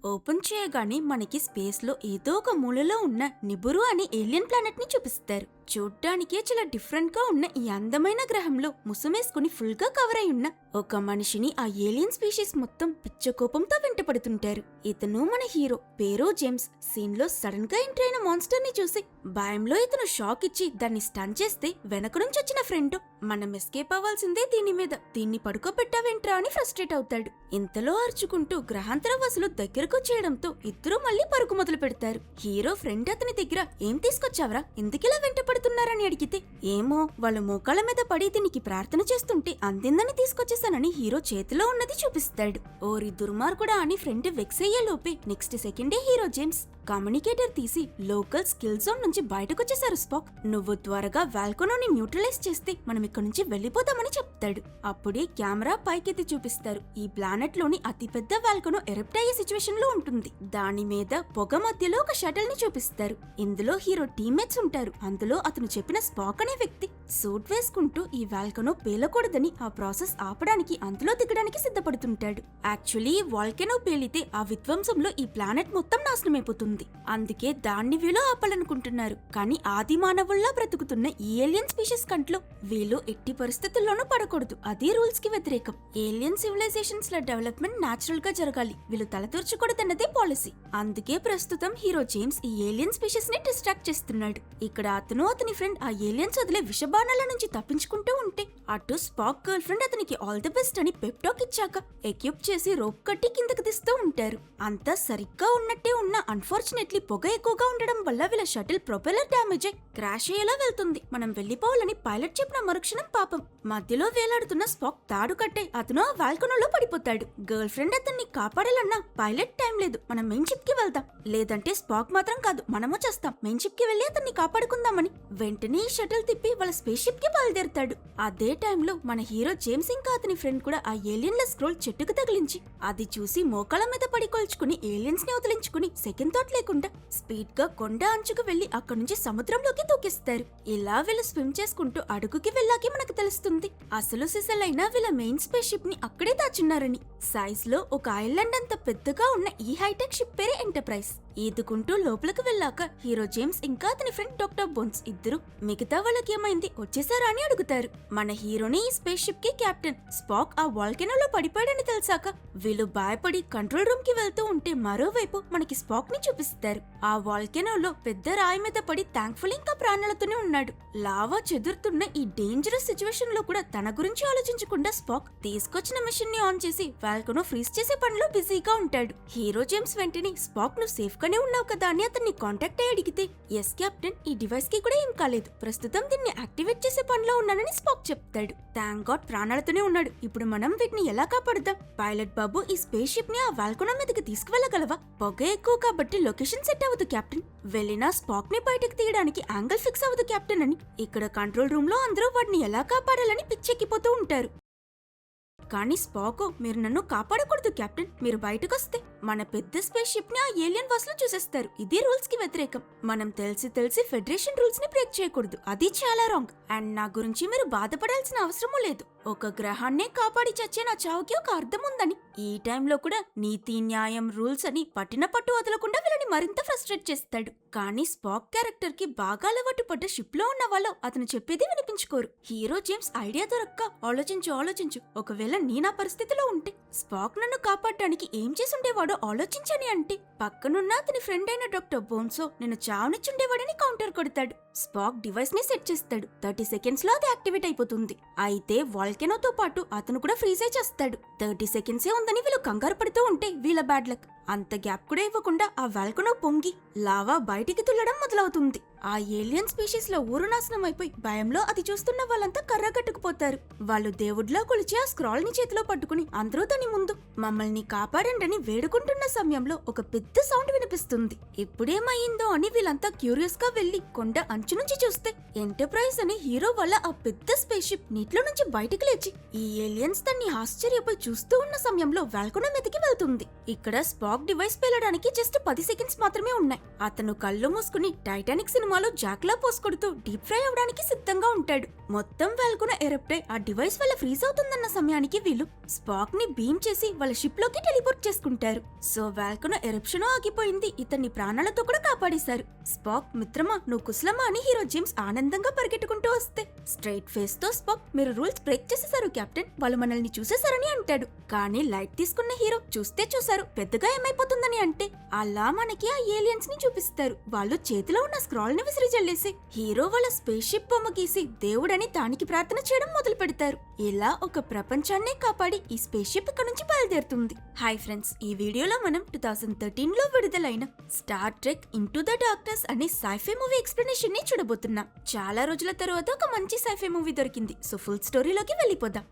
Open చేయగానే మనకి space లో ఏదో ఒక మూలలో ఉన్న నిబురు అనే ఏలియన్ ప్లానెట్ ని చూపిస్తారు. చూడ్డానికే చాలా డిఫరెంట్ గా ఉన్న ఈ అందమైన గ్రహంలో ముసుమేసుకుని ఫుల్ గా కవర్ అయి ఉన్న ఒక మనిషిని ఆ ఏలియన్ స్పీషీస్ మొత్తం పిచ్చ కోపంతో వెంటపడుతుంటారు. ఇతను మన హీరో పేరు జేమ్స్. సీన్ లో సడన్ గా ఎంటర్ అయిన మాన్స్టర్ ని చూసి భయంలో ఇతను షాక్ ఇచ్చి దాన్ని స్టన్ చేస్తే వెనక నుంచి వచ్చిన ఫ్రెండ్ మనం ఎస్కేప్ అవ్వాల్సిందే దీన్ని పడుకోబెట్టావేంట్రా అని ఫ్రస్ట్రేట్ అవుతాడు. ఇంతలో అరుచుకుంటూ గ్రహాంతర వాసులు దగ్గరకు చేయడంతో ఇద్దరు మళ్ళీ పరుగు మొదలు పెడతారు. హీరో ఫ్రెండ్ అతని దగ్గర ఏం తీసుకొచ్చావరా, ఎందుకిలా వెంటపడుతున్నారని అడిగితే ఏమో వాళ్ళ మోకాళ్ళ మీద పడి దీనికి ప్రార్థన చేస్తుంటే అందిందని తీసుకొచ్చేసానని హీరో చేతిలో ఉన్నది చూపిస్తాడు. ఓరి దుర్మార్గుడా అని ఫ్రెండ్ వెక్స్ అయ్యే లోపే నెక్స్ట్ సెకండే హీరో జేమ్స్ కమ్యూనికేటర్ తీసి లోకల్ స్కిల్ జోన్ నుంచి బయటకొచ్చేసారు. స్పాక్, నువ్వు త్వరగా వాల్కనోని న్యూట్రలైజ్ చేస్తే మనం ఇక్కడ నుంచి వెళ్లిపోతామని చెప్తాడు. అప్పుడే కెమెరా పైకెత్తి చూపిస్తారు. ఈ ప్లానెట్ లోని అతిపెద్ద వాల్కనో ఎరప్ట్ అయ్యే సిచ్యువేషన్ లో ఉంటుంది. దాని మీద పొగ మధ్యలో ఒక షటిల్ ని చూపిస్తారు. ఇందులో హీరో టీమ్మేట్స్ ఉంటారు. అందులో అతను చెప్పిన స్పాక్ అనే వ్యక్తి సూట్ వేసుకుంటూ ఈ వాల్కనో పేలకూడదని ఆ ప్రాసెస్ ఆపడానికి అందులో దిగడానికి సిద్ధపడుతుంటాడు. యాక్చువల్లీ వాల్కనో పేలితే ఆ విధ్వంసంలో ఈ ప్లానెట్ మొత్తం నాశనమైపోతుంది. అందుకే దాన్ని వీళ్ళు ఆపాలనుకుంటున్నారు. కానీ ఆది మానవుల్లా బ్రతుకుతున్న ఈ ఏలియన్ స్పీషీస్ కంట్లో వీళ్ళు ఎట్టి పరిస్థితుల్లోనూ పడకూడదు. అది రూల్స్ కి వ్యతిరేకం. ఏలియన్ సివిలైజేషన్స్ ల డెవలప్మెంట్ నాచురల్ గా జరగాలి, వీళ్ళు తలదూర్చకూడదన్నదే పాలసీ. అందుకే ప్రస్తుతం హీరో జేమ్స్ ఈ ఏలియన్ స్పీషీస్ ని డిస్ట్రాక్ట్ చేస్తున్నాడు. ఇక్కడ అతను అతని ఫ్రెండ్ ఆ ఏలియన్స్ వదిలే విషబాణాల నుంచి తప్పించుకుంటూ ఉంటే అటు స్పాక్ గర్ల్ ఫ్రెండ్ అతనికి ఆల్ ది బెస్ట్ అని పెప్టాక్ ఇచ్చాక ఎక్యూప్ చేసి రోప్ కట్టి కిందకి తీస్తూ ఉంటారు. అంతా సరిగ్గా ఉన్నట్టే ఉన్న అన్ఫార్చునేట్లీ పొగ ఎక్కువగా ఉండడం వల్ల వీళ్ళ షటిల్ ప్రొపెల్లర్ డ్యామేజ్ అయి క్రాష్ అయ్యేలా వెళ్తుంది. మనం వెళ్లిపోవాలని పైలట్ చెప్పిన మరుక్షణం పాపం మధ్యలో వేలాడుతున్న స్పాక్ తాడు కట్టే అతను ఆ వాల్కనోలో పడిపోతాడు. గర్ల్ ఫ్రెండ్ అతన్ని కాపాడాలన్నా పైలట్ టైం లేదు, మనం మెయిన్ షిప్ కి వెళ్దాం, లేదంటే స్పాక్ మాత్రం కాదు మనము చేస్తాం, మెయిన్ షిప్ కి వెళ్లి అతన్ని కాపాడుకుందామని వెంటనే ఈ షటిల్ తిప్పి వాళ్ళ స్పేస్ షిప్ కి బయలుదేరుతాడు. అదే టైంలో మన హీరో జేమ్స్ ఇంకా అతని ఫ్రెండ్ కూడా ఆ ఏలియన్ల స్క్రోల్ చెట్టుకు తగిలించి అది చూసి మోకాళ్ళ మీద పడి కొల్చుకుని ఏలియన్స్ ని వదిలించుకుని సెకండ్ థాట్ లేకుండా స్పీడ్ గా కొండ అంచుకు వెళ్లి అక్కడి నుంచి సముద్రంలోకి దూకిస్తారు. ఇలా వీళ్ళు స్విమ్ చేసుకుంటూ అడుగుకి వెళ్ళాకే మనకు తెలుస్తుంది అసలు సిసలైన వీళ్ళ మెయిన్ స్పేస్ షిప్ ని అక్కడే దాచున్నారని. సైజ్ లో ఒక ఐలాండ్ అంత పెద్దగా ఉన్న ఈ హైటెక్ షిప్ పేరే ఎంటర్ప్రైజ్. ఈదుకుంటూ లోపలికి వెళ్ళాక హీరో జేమ్స్ ఇంకా అతని ఫ్రెండ్ డాక్టర్ బోన్స్ ఇద్దరు మిగతా వాళ్ళకి ఏమైంది వచ్చేసారా అని అడుగుతారు. మన హీరోని ఈ స్పేస్ షిప్ కి కెప్టెన్. స్పాక్ ఆ వాల్కెనోలో పడిపోయాడని తెలిసాక వీళ్ళు భయపడి కంట్రోల్ రూమ్ కి వెళ్తూ ఉంటే మరోవైపు మనకి స్పాక్ ని చూపిస్తారు. ఆ వాల్కెనోలో పెద్ద రాయి మీద పడి థ్యాంక్ఫుల్ ఇంకా ప్రాణాలతోనే ఉన్నాడు. లావా చెదురుతున్న ఈ డేంజరస్ సిచ్యువేషన్ లో కూడా తన గురించి ఆలోచించకుండా స్పాక్ తీసుకొచ్చిన మిషన్ ని ఆన్ చేసి వాల్కనో ఫ్రీజ్ చేసే పనిలో బిజీగా ఉంటాడు. హీరో జేమ్స్ వెంటనే స్పాక్ నువ్వు సేఫ్ గానే ఉన్నావు కదా అని అతన్ని కాంటాక్ట్ అయ్యి అడిగితే ఎస్ కెప్టెన్, ఈ డివైస్ కి కూడా ఏం కాలేదు, ప్రస్తుతం దీన్ని యాక్టివేట్ చేసే పనిలో ఉన్నానని స్పాక్ చెప్తాడు. థ్యాంక్ గాడ్ ప్రాణాలతోనే ఉన్నాడు. ఇప్పుడు మనం వీటిని ఎలా కాపాడుదాం? పైలట్ బాబు ఈ స్పేస్ షిప్ ని ఆ వాల్కనో మీదకి తీసుకువెళ్ళగలవా? పొగ ఎక్కువ కాబట్టి లొకేషన్ సెట్ అవ్వదు కెప్టెన్, వెళ్ళినా స్పాక్ ని బయటకు తీయడానికి యాంగిల్ ఫిక్స్ అవ్వదు కెప్టెన్ అని ఇక్కడ కంట్రోల్ రూమ్ లో అందరూ వాడిని ఎలా కాపాడాలని పిచ్చెక్కిపోతూ ఉంటారు. కానీ స్పాకో, మీరు నన్ను కాపాడకూడదు కెప్టెన్, మీరు బయటకొస్తే మన పెద్ద స్పేస్ షిప్ ని ఆ ఏలియన్ వాసులు చూసేస్తారు, ఇది రూల్స్ కి వ్యతిరేకం, మనం తెలిసి ఫెడరేషన్ రూల్స్ ని బ్రేక్ చేయకూడదు, అది చాలా రాంగ్. అండ్ నా గురించి మీరు బాధపడాల్సిన అవసరమూ లేదు, ఒక గ్రహాన్నే కాపాడి చచ్చే నా చావుకి ఒక అర్థం ఉందని. ఈ టైంలో కూడా నీతి న్యాయం రూల్స్ అని పట్టిన పట్టు వదలకుండా వీళ్ళని మరింత ఫ్రస్ట్రేట్ చేస్తాడు. కానీ స్పాక్ క్యారెక్టర్ కి బాగా అలవాటు పడ్డ షిప్ లో ఉన్న వాళ్ళు అతను చెప్పేది వినిపించుకోరు. హీరో జేమ్స్ ఐడియా దొరక్క ఆలోచించు, ఒకవేళ నేనా పరిస్థితిలో ఉంటే స్పాక్ నన్ను కాపాడడానికి ఏం చేసుండేవాడో ఆలోచించని అంటే పక్కనున్న అతని ఫ్రెండ్ అయిన డాక్టర్ బోన్సో నేను చావనిచ్చుండేవాడని కౌంటర్ కొడతాడు. స్పాక్ డివైస్ ని సెట్ చేస్తాడు. 30 సెకండ్స్ లో అది యాక్టివేట్ అయిపోతుంది. అయితే వాల్కెనోతో పాటు అతను కూడా ఫ్రీజ్ అయి చేస్తాడు. 30 సెకండ్సే ఉందని వీళ్ళు కంగారు పడుతూ ఉంటే వీళ్ళ బ్యాడ్ లక్. అంత గ్యాప్ కూడా ఇవ్వకుండా ఆ వాల్కెనో పొంగి లావా బయటికి తుల్లడం మొదలవుతుంది. ఆ ఏలియన్ స్పీషీస్ లో ఊరు నాశనం అయిపోయి భయంలో అది చూస్తున్న వాళ్ళంతా కర్రగట్టుకుపోతారు. వాళ్ళు దేవుడ్లా కొలిచి ఆ స్క్రాల్ ని చేతిలో పట్టుకుని అందరూ దాని ముందు మమ్మల్ని కాపాడండి వేడుకుంటున్న సమయంలో ఒక పెద్ద సౌండ్ వినిపిస్తుంది. ఎప్పుడేమయ్యిందో అని వీళ్ళంతా క్యూరియస్ గా వెళ్లి కొండ అంచు నుంచి చూస్తే ఎంటర్ప్రైజ్ అనే హీరో వల్ల ఆ పెద్ద స్పేస్ షిప్ నీటిలో నుంచి బయటికి లేచి ఈ ఏలియన్స్ దాన్ని ఆశ్చర్యపోయి చూస్తూ ఉన్న సమయంలో వాల్కనో మీదకి వెళ్తుంది. ఇక్కడ స్పాక్ డివైస్ పేలడానికి జస్ట్ 10 సెకండ్స్ మాత్రమే ఉన్నాయి. అతను కళ్ళు మూసుకుని టైటానిక్ సినిమా సినిమాలో జాక్లా పోస్ కొడుతూ డీప్ ఫ్రై అవడానికి సిద్ధంగా ఉంటాడు. మొత్తం వాల్కున ఎరప్ట్ అయి ఆ డివైస్ వల్ల ఫ్రీజ్ అవుతుందన్న సమయానికి వీళ్ళు స్పాక్ ని బీమ్ చేసి వాళ్ళ షిప్ లోకి టెలిపోర్ట్ చేసుకుంటారు. సో వాల్కున ఎరప్షన్ ఆగిపోయింది. ఇతన్ని ప్రాణాలతో కూడా కాపాడేశారు. స్పాక్, మిత్రమా నువ్వు కుశలమా అని హీరో జేమ్స్ ఆనందంగా పరిగెట్టుకుంటూ వస్తే స్ట్రైట్ ఫేస్ తో స్పాక్, మీరు రూల్స్ బ్రేక్ చేసేశారు కెప్టెన్, వాళ్ళు మనల్ని చూసేశారని అంటాడు. కానీ లైట్ తీసుకున్న హీరో చూస్తే చూసారు పెద్దగా ఏమైపోతుందని అంటే అలా మనకి ఆ ఏలియన్స్ ని చూపిస్తారు. వాళ్ళు చేతిలో ఉన్న స్క్రాల్ ని విసిరి జల్లేసి హీరో వాళ్ళ స్పేస్ షిప్ బొమ్మ గీసి దేవుడని దానికి ప్రార్థన చేయడం మొదలు పెడతారు. ఇలా ఒక ప్రపంచాన్నే కాపాడి ఈ స్పేస్ షిప్ ఇక్కడ నుంచి బయలుదేరుతుంది. హాయ్ ఫ్రెండ్స్, ఈ వీడియోలో మనం 2013 లో విడుదలైన star trek into the darkness అనే సైఫై మూవీ ఎక్స్ప్లెనేషన్ ని చూడబోతున్నాం. చాలా రోజుల తర్వాత ఒక మంచి సైఫై మూవీ దొరికింది. సో ఫుల్ స్టోరీలోకి వెళ్ళిపోదాం.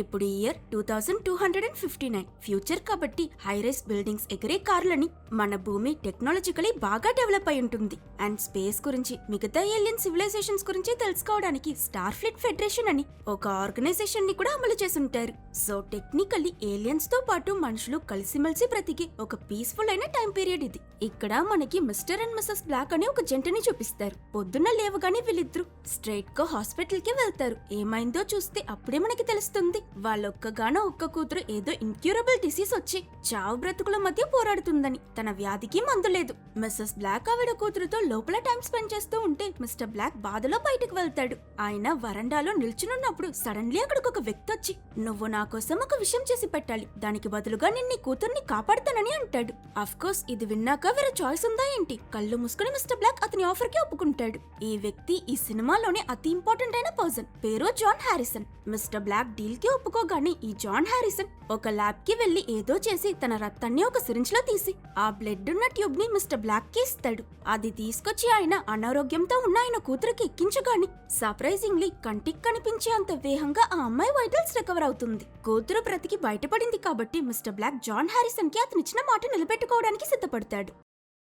ఇప్పుడు ఇయర్ 2259. ఫ్యూచర్ కాబట్టి హైరైస్ బిల్డింగ్స్, ఎగిరే కార్లని మన భూమి టెక్నాలజికలీ బాగా డెవలప్ అయి ఉంటుంది. అండ్ స్పేస్ గురించి, మిగతా ఏలియన్ సివిలైజేషన్స్ గురించి తెలుసుకోవడానికి స్టార్ ఫ్లీట్ ఫెడరేషన్ అని ఒక ఆర్గనైజేషన్ ని కూడా అమలు చేసుంటారు. సో టెక్నికల్లీ ఏలియన్స్ తో పాటు మనుషులు కలిసిమెలిసి బ్రతికే ఒక పీస్ఫుల్ అయిన టైం పీరియడ్ ఇది. ఇక్కడ మనకి మిస్టర్ అండ్ మిసెస్ బ్లాక్ అనే ఒక జంటని చూపిస్తారు. పొద్దున్న లేవగానే వీళ్ళిద్దరు స్ట్రైట్ గా హాస్పిటల్ కి వెళ్తారు. ఏమైందో చూస్తే అప్పుడే మనకి తెలుస్తుంది వాళ్ళొక్కగానో ఒక్క కూతురు ఏదో ఇన్క్యూరబుల్ డిసీజ్ వచ్చి చావు బ్రతుకుల మధ్య పోరాడుతుందని. తన వ్యాధికి మందు లేదు. మిస్సెస్ బ్లాక్ ఆవిడ కూతురుతో లోపల టైం స్పెండ్ చేస్తూ ఉంటే మిస్టర్ బ్లాక్ బాధలో బయటకు వెళ్తాడు. ఆయన వరండాలో నిల్చునున్నప్పుడు సడన్లీ అక్కడికి ఒక వ్యక్తి వచ్చి, నువ్వు నా కోసం ఒక విషయం చేసి పెట్టాలి, దానికి బదులుగా నేను నీ కూతుర్ని కాపాడుతానని అంటాడు. అఫ్ కోర్స్ ఇది విన్నాక వేరే చాయిస్ ఉందా ఏంటి? కళ్ళు మూసుకుని మిస్టర్ బ్లాక్ అతని ఆఫర్ కి ఒప్పుకుంటాడు. ఈ వ్యక్తి ఈ సినిమాలోనే అతి ఇంపార్టెంట్ అయిన పర్సన్, పేరు John Harrison. Mister Black deal కి ఒప్పుకోగానే ఈ జాన్ హ్యారిసన్ ఒక ల్యాబ్ కి వెళ్లి ఏదో చేసి తన రక్తాన్ని ఒక సిరింజ్ లో తీసి ఆ బ్లడ్ ఉన్న ట్యూబ్ ని మిస్టర్ బ్లాక్ కి ఇస్తాడు. అది తీసుకొచ్చి ఆయన అనారోగ్యంతో ఉన్న ఆయన కూతురికి ఎక్కించగాని సర్ప్రైజింగ్లీ కంటికి కనిపించే అంత వేగంగా ఆ అమ్మాయి వైటల్స్ రికవర్ అవుతుంది. కూతురు బ్రతికి బయటపడింది కాబట్టి మిస్టర్ బ్లాక్ జాన్ హ్యారిసన్ కి అతనిచ్చిన మాట నిలబెట్టుకోవడానికి సిద్ధపడతాడు.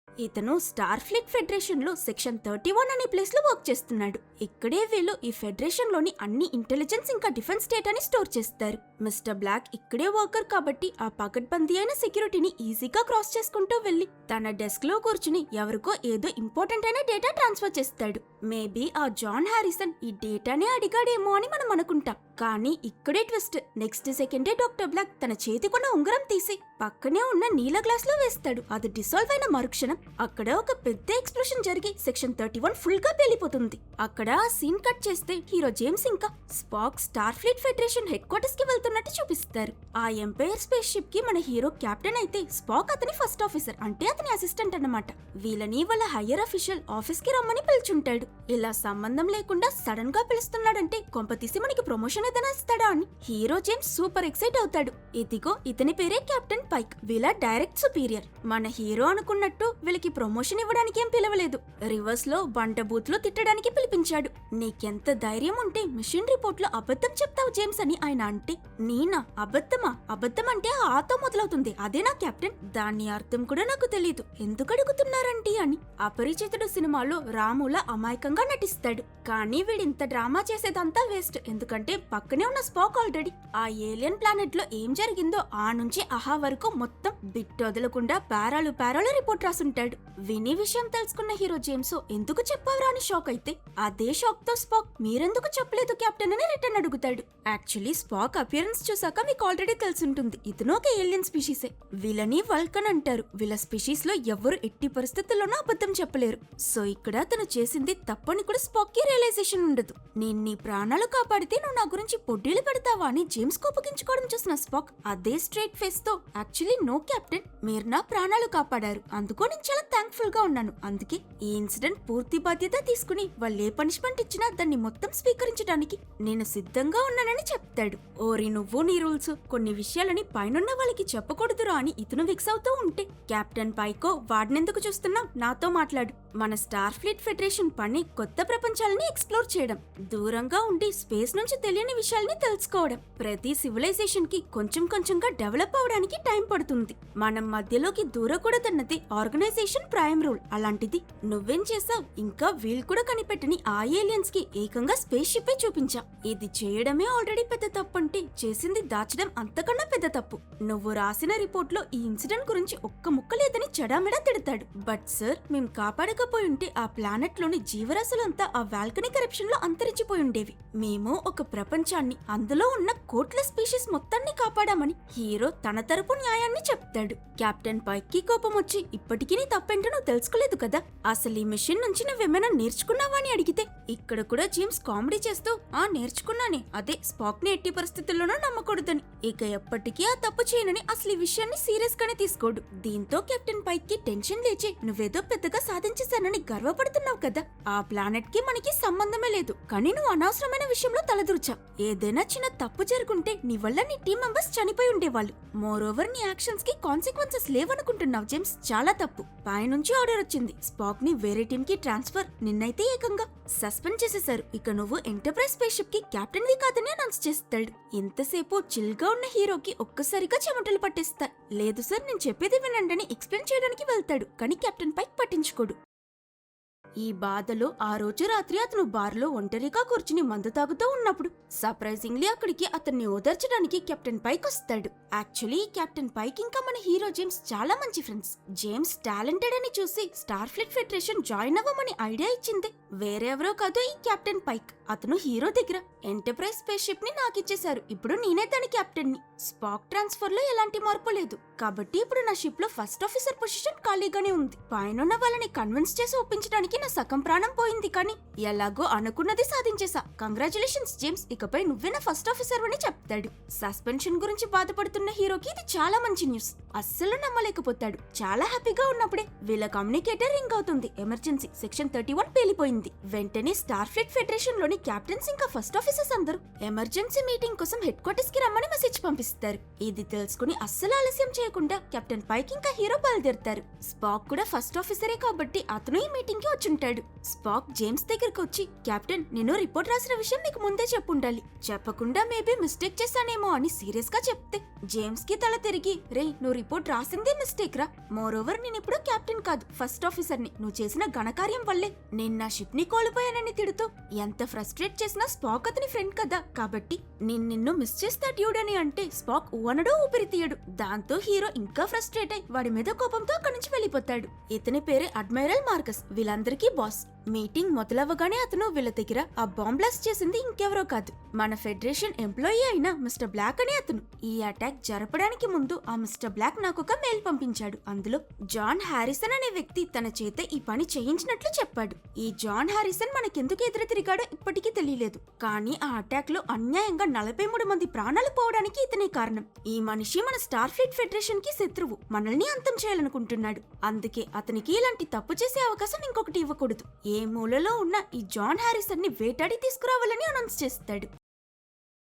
ఇతను స్టార్ ఫ్లీట్ ఫెడరేషన్ లో సెక్షన్ 31 అనే ప్లేస్ లో వర్క్ చేస్తున్నాడు. ఇక్కడే వీళ్ళు ఈ ఫెడరేషన్ లోని అన్ని ఇంటెలిజెన్స్ ఇంకా డిఫెన్స్ డేటాని స్టోర్ చేస్తారు. మిస్టర్ బ్లాక్ ఇక్కడే వర్కర్ కాబట్టి ఆ పకడ్బందీ అయిన సెక్యూరిటీని ఈజీగా క్రాస్ చేసుకుంటూ వెళ్లి తన డెస్క్ లో కూర్చుని ఎవరికో ఏదో ఇంపార్టెంట్ అయిన డేటా ట్రాన్స్ఫర్ చేస్తాడు. మేబీ ఆ జాన్ హ్యారిసన్ ఈ డేటానే అడిగాడేమో అని మనం అనుకుంటాం. కానీ ఇక్కడే ట్విస్ట్. నెక్స్ట్ సెకండే డాక్టర్ బ్లాక్ తన చేతికున్న ఉంగరం తీసి పక్కనే ఉన్న నీల గ్లాస్ లో వేస్తాడు. అది డిసాల్వ్ అయిన మరుక్షణం అక్కడ ఒక పెద్ద ఎక్స్ప్లోషన్ జరిగి సెక్షన్ 31 ఫుల్ గా పేలిపోతుంది. అక్కడ ఆ సీన్ కట్ చేస్తే హీరో జేమ్స్ ఇంకా Spock Starfleet Federation headquarters కి వెళ్తున్నట్టు చూపిస్తారు. ఆ ఎంపైర్ స్పేస్ షిప్ కి మన హీరో కెప్టెన్ అయితే స్పాక్ అతని ఫస్ట్ ఆఫీసర్, అంటే అతని అసిస్టెంట్ అన్నమాట. వీళ్ళని వాళ్ళ హయ్యర్ అఫీషియల్ ఆఫీస్ కి రమ్మని పిలుచుంటాడు. ఇలా సంబంధం లేకుండా సడన్ గా పిలుస్తున్నాడంటే కొంపతీసి మనకి ప్రమోషన్ ఏదైనా ఇస్తాడా అని హీరో జేమ్స్ సూపర్ ఎక్సైట్ అవుతాడు. ఇదిగో ఇతని పేరే కెప్టెన్ పైక్, వీళ్ళ డైరెక్ట్ సుపీరియర్. మన హీరో అనుకున్నట్టు వీళ్ళకి ప్రమోషన్ ఇవ్వడానికి ఏం పిలవలేదు. రివర్స్ లో బంట బూత్లో తిట్టడానికి పిలిపించాడు. నీకెంత ధైర్యం ఉంటే మిషన్ రిపోర్ట్ లో అబద్ధం చెప్తావు జేమ్స్ అని ఆయన అంటే, నేనా? అబద్ధమా? అబద్ధం అంటే ఆతో మొదలవుతుంది, అదేనా కెప్టెన్? దాని అర్థం కూడా నాకు తెలీదు, ఎందుకు అడుగుతున్నారంటీ అని. అపరిచితుడు సినిమాలో రాముల అమాయకంగా నటిస్తాడు. కానీ వీడింత డ్రామా చేసేదంతా వేస్ట్. ఎందుకంటే పక్కనే ఉన్న స్పాక్ ఆల్రెడీ ఆ ఏలియన్ ప్లానెట్ లో ఏం జరిగిందో ఆ నుంచి అహా వరకు మొత్తం బిట్ వదలకుండా పారాలు రిపోర్ట్ రాసుంటాడు. విని విషయం తెలుసుకున్న హీరో జేమ్స్ ఎందుకు చెప్పావురా అని షాక్ అయితే, అదే షాక్ తో స్పాక్ మీరెందుకు చెప్పలేదు కెప్టెన్ అని రిటర్న్ అడుగుతాడు. యాక్చువల్లీ స్పాక్ అపియరెన్స్ చూసాక మీకు ఆల్రెడీ తెలుసుంటుంది, ఇతను ఒక ఏలియన్ స్పీషీసే. వీళ్ళని వల్కన్ అంటారు. వీళ్ళ స్పీషీస్ లో ఎవరు ఎట్టి పరిస్థితుల్లోనూ అబద్ధం చెప్పలేరు. సో ఇక్కడ తను చేసింది తప్పని కూడా స్పాక్ కి రియలైజేషన్ ఉండదు. నేను నీ ప్రాణాలు కాపాడితే నువ్వు నా గురించి పొడ్డీలు పెడతావా అని జేమ్స్ కోపగించుకోవడం చూసిన స్పాక్ అదే స్ట్రైట్ ఫేస్ తో, యాక్చువల్లీ నో కెప్టెన్, మీరు నా ప్రాణాలు కాపాడారు, అందుకో నేను చాలా థ్యాంక్ఫుల్ గా ఉన్నాను. అందుకే ఈ ఇన్సిడెంట్ పూర్తి బాధ్యత తీసుకుని వాళ్ళు ఏ పనిష్మెంట్ ఇచ్చినా దాన్ని మొత్తం స్వీకరించడానికి నేను సిద్ధంగా ఉన్నానని చెప్తాడు. ఓరి నువ్వు నీ రూల్స్, కొన్ని విషయాలని పైనున్న వాళ్ళకి చెప్పకూడదురా అని ఇతను ఫిక్స్ అవుతూ ఉంటే, కెప్టెన్ పైకో వాడినెందుకు చూస్తున్నావు, నాతో మాట్లాడు. మన స్టార్ ఫ్లీట్ ఫెడరేషన్ పని కొత్త ప్రపంచాలని ఎక్స్ప్లోర్ చేయడం, దూరంగా ఉండి స్పేస్ నుంచి తెలియని విషయాల్ని తెలుసుకోవడం. ప్రతి సివిలైజేషన్ కి కొంచెం కొంచెంగా డెవలప్ అవడానికి టైం పడుతుంది. మనం మధ్యలోకి దూరకూడదన్నది ఆర్గనైజేషన్ ప్రైమ్ రూల్. అలాంటిది నువ్వేం చేసావు? ఇంకా వీళ్ళు కూడా కనిపెట్టని ఆ ఏలియన్స్ కి ఏకంగా స్పేస్ షిప్ చూపించా. ఇది చేయడమే ఆల్రెడీ పెద్ద తప్పు అంటే చేసింది దాచడం అంతకన్నా పెద్ద తప్పు. నువ్వు రాసిన రిపోర్ట్ లో ఈ ఇన్సిడెంట్ గురించి ఒక్క ముక్క లేదని చెడామెడా తిడతాడు. బట్ సార్, మేం కాపాడక లేకపోయి ఉంటే ఆ ప్లానెట్ లోని జీవరాశులంతా ఆ వాల్కనిక్ ఎరప్షన్ లో అంతరించిపోయి ఉండేవి. మేము ఒక ప్రపంచాన్ని, అందులో ఉన్న కోట్ల స్పీషీస్ మొత్తాన్ని కాపాడామని హీరో తన తరపు న్యాయాన్ని చెప్తాడు. కెప్టెన్ పైక్ కి కోపం వచ్చి, ఇప్పటికీ నీ తప్పేంటో నువ్వు తెలుసుకోలేదు కదా, అసలు ఈ మిషన్ నుంచి నువ్వేమైనా నేర్చుకున్నావా అని అడిగితే ఇక్కడ కూడా జేమ్స్ కామెడీ చేస్తూ నేర్చుకున్నానే, అదే స్పాక్ ని ఎట్టి పరిస్థితుల్లోనూ నమ్మకూడదని. ఇక ఎప్పటికీ ఆ తప్పు చేయనని అసలు ఈ విషయాన్ని సీరియస్ గానే తీసుకోడు. దీంతో కెప్టెన్ పైక్ కి టెన్షన్ లేచి, నువ్వేదో పెద్దగా సాధించేశానని గర్వపడుతున్నావు కదా, ఆ ప్లానెట్ కి మనకి సంబంధమే లేదు, కానీ నువ్వు అనవసరమైన విషయంలో తలదూర్చావు. ఏదైనా చిన్న తప్పు జరుగుంటే నీ వల్ల నీ టీం మెంబర్స్ చనిపోయి ఉండేవాళ్ళు. మోరోవర్ నీ యాక్షన్స్ కి కాన్సిక్వెన్సెస్ లేవనుకుంటున్నావు జేమ్స్, చాలా తప్పు. పైనుంచి ఆర్డర్ వచ్చింది, స్పాక్ ని వేరే టీం కి ట్రాన్స్ఫర్, నిన్నైతే ఏకంగా సస్పెండ్ చేసేశారు. ఇక నువ్వు ఎంటర్ప్రైజ్ స్పేస్ షిప్ కి కెప్టెన్ వి కాదని అనౌన్స్ చేస్తాడు. ఇంతసేపు చిల్ గా ఉన్న హీరోకి ఒక్కసారిగా చెమటలు పట్టేస్తా. లేదు సార్, నేను చెప్పేది వినండి అని ఎక్స్ప్లెయిన్ చేయడానికి వెళ్తాడు, కానీ కెప్టెన్ పైక్ పట్టించుకోడు. ఈ బాధలో ఆ రోజు రాత్రి అతను బార్లో ఒంటరిగా కూర్చుని మందు తాగుతూ ఉన్నప్పుడు సర్ప్రైజింగ్లీ అక్కడికి అతన్ని ఓదార్చడానికి కెప్టెన్ పైక్ వస్తాడు. యాక్చువల్లీ కెప్టెన్ పైక్ ఇంకా మన హీరో జేమ్స్ చాలా మంచి ఫ్రెండ్స్. జేమ్స్ టాలెంటెడ్ అని చూసి స్టార్ ఫ్లీట్ ఫెడరేషన్ జాయిన్ అవ్వమని ఐడియా ఇచ్చింది వేరెవరో కాదు, ఈ కెప్టెన్ పైక్. అతను హీరో దగ్గర ఎంటర్ప్రైజ్ స్పేస్ షిప్ ని నాకిచ్చేశారు, ఇప్పుడు నేనే దాని కెప్టెన్ ని. స్పాక్ ట్రాన్స్ఫర్ లో ఎలాంటి మార్పు లేదు, కాబట్టి ఇప్పుడు నా షిప్ లో ఫస్ట్ ఆఫీసర్ పొజిషన్ ఖాళీగానే ఉంది. పైన వాళ్ళని కన్విన్స్ చేసి ఒప్పించడానికి నా సగం ప్రాణం పోయింది, కానీ ఎలాగో అనుకున్నది సాధించేసా. కంగ్రాచులేషన్స్ జేమ్స్, ఇకపై నువ్వే నా ఫస్ట్ ఆఫీసర్ అని చెప్తాడు. సస్పెన్షన్ గురించి బాధపడుతున్న హీరోకి ఇది చాలా మంచి న్యూస్. అస్సలు నమ్మలేకపోతాడు. చాలా హ్యాపీగా ఉన్నప్పుడే వీళ్ళ కమ్యూనికేటర్ రింగ్ అవుతుంది. Emergency, section 31 పేలిపోయింది. వెంటనే స్టార్ ఫ్లీట్ ఫెడరేషన్ లోని క్యాప్టెన్స్ ఇంకా ఫస్ట్ ఆఫీసర్స్ అందరూ ఎమర్జెన్సీ మీటింగ్ కోసం హెడ్ క్వార్టర్స్ కి రమ్మని మెసేజ్ పంపిస్తారు. ఇది తెలుసుకుని అస్సలు ఆలస్యం చేయకుండా కెప్టెన్ పైక్ ఇంకా హీరో బయలుదేరుతారు. స్పాక్ కూడా ఫస్ట్ ఆఫీసరే కాబట్టి అతను ఈ మీటింగ్ కి వచ్చుంటాడు. స్పాక్ జేమ్స్ దగ్గరకు వచ్చి, కెప్టెన్, నేను రిపోర్ట్ రాసిన విషయం మీకు ముందే చెప్పుండాలి, చెప్పకుండా మేబీ మిస్టేక్ చేశానేమో అని సీరియస్ గా చెప్తే జేమ్స్ కి తల తిరిగి, రే నువ్వు రిపోర్ట్ రాసిందే మిస్టేక్ రా, మోరోవర్ నేను ఇప్పుడు కెప్టెన్ కాదు ఫస్ట్ ఆఫీసర్ ని, నువ్వు చేసిన ఘనకార్యం వల్లే నేను నా షిప్ ని కోల్పోయానని తిడుతూ ఎంత ఫ్రస్ట్రేట్ చేసినా స్పాక్ అతని ఫ్రెండ్ కదా, కాబట్టి నేను నిన్ను మిస్ చేస్తా డ్యూడ్ అని అంటే స్పాక్ ఊనడో ఊపిరి తీయడు. దాంతో హీరో ఇంకా ఫ్రస్ట్రేట్ అయి వాడి మీద కోపంతో అక్కడి నుంచి వెళ్ళిపోతాడు. ఇతని పేరే అడ్మైరల్ మార్కస్, వీళ్ళందరికీ బాస్. మీటింగ్ మొదలవ్వగానే అతను వీళ్ళ దగ్గర ఆ బాంబ్ బ్లాస్ట్ చేసింది ఇంకెవరో కాదు, మన ఫెడరేషన్ ఎంప్లాయీ అయిన మిస్టర్ బ్లాక్ అనే అతను. ఈ అటాక్ జరపడానికి ముందు ఆ మిస్టర్ బ్లాక్ నాకు ఒక మెయిల్ పంపించాడు. అందులో జాన్ హారిసన్ అనే వ్యక్తి తన చేత ఈ పని చేయించినట్లు చెప్పాడు. ఈ జాన్ హారిసన్ మనకెందుకు ఎదురు తిరిగాడో ఇప్పటికీ తెలియలేదు, కానీ ఆ అటాక్ లో అన్యాయంగా 43 మంది ప్రాణాలు పోవడానికి ఇతనే కారణం. ఈ మనిషి మన స్టార్ ఫ్లీట్ ఫెడరేషన్ కి శత్రువు, మనల్ని అంతం చేయాలనుకుంటున్నాడు. అందుకే అతనికి ఇలాంటి తప్పు చేసే అవకాశం ఇంకొకటి ఇవ్వకూడదు. ఏ మూలలో ఉన్న ఈ జాన్ హారిసన్ ని వేటాడి తీసుకురావాలని అనౌన్స్ చేస్తాడు.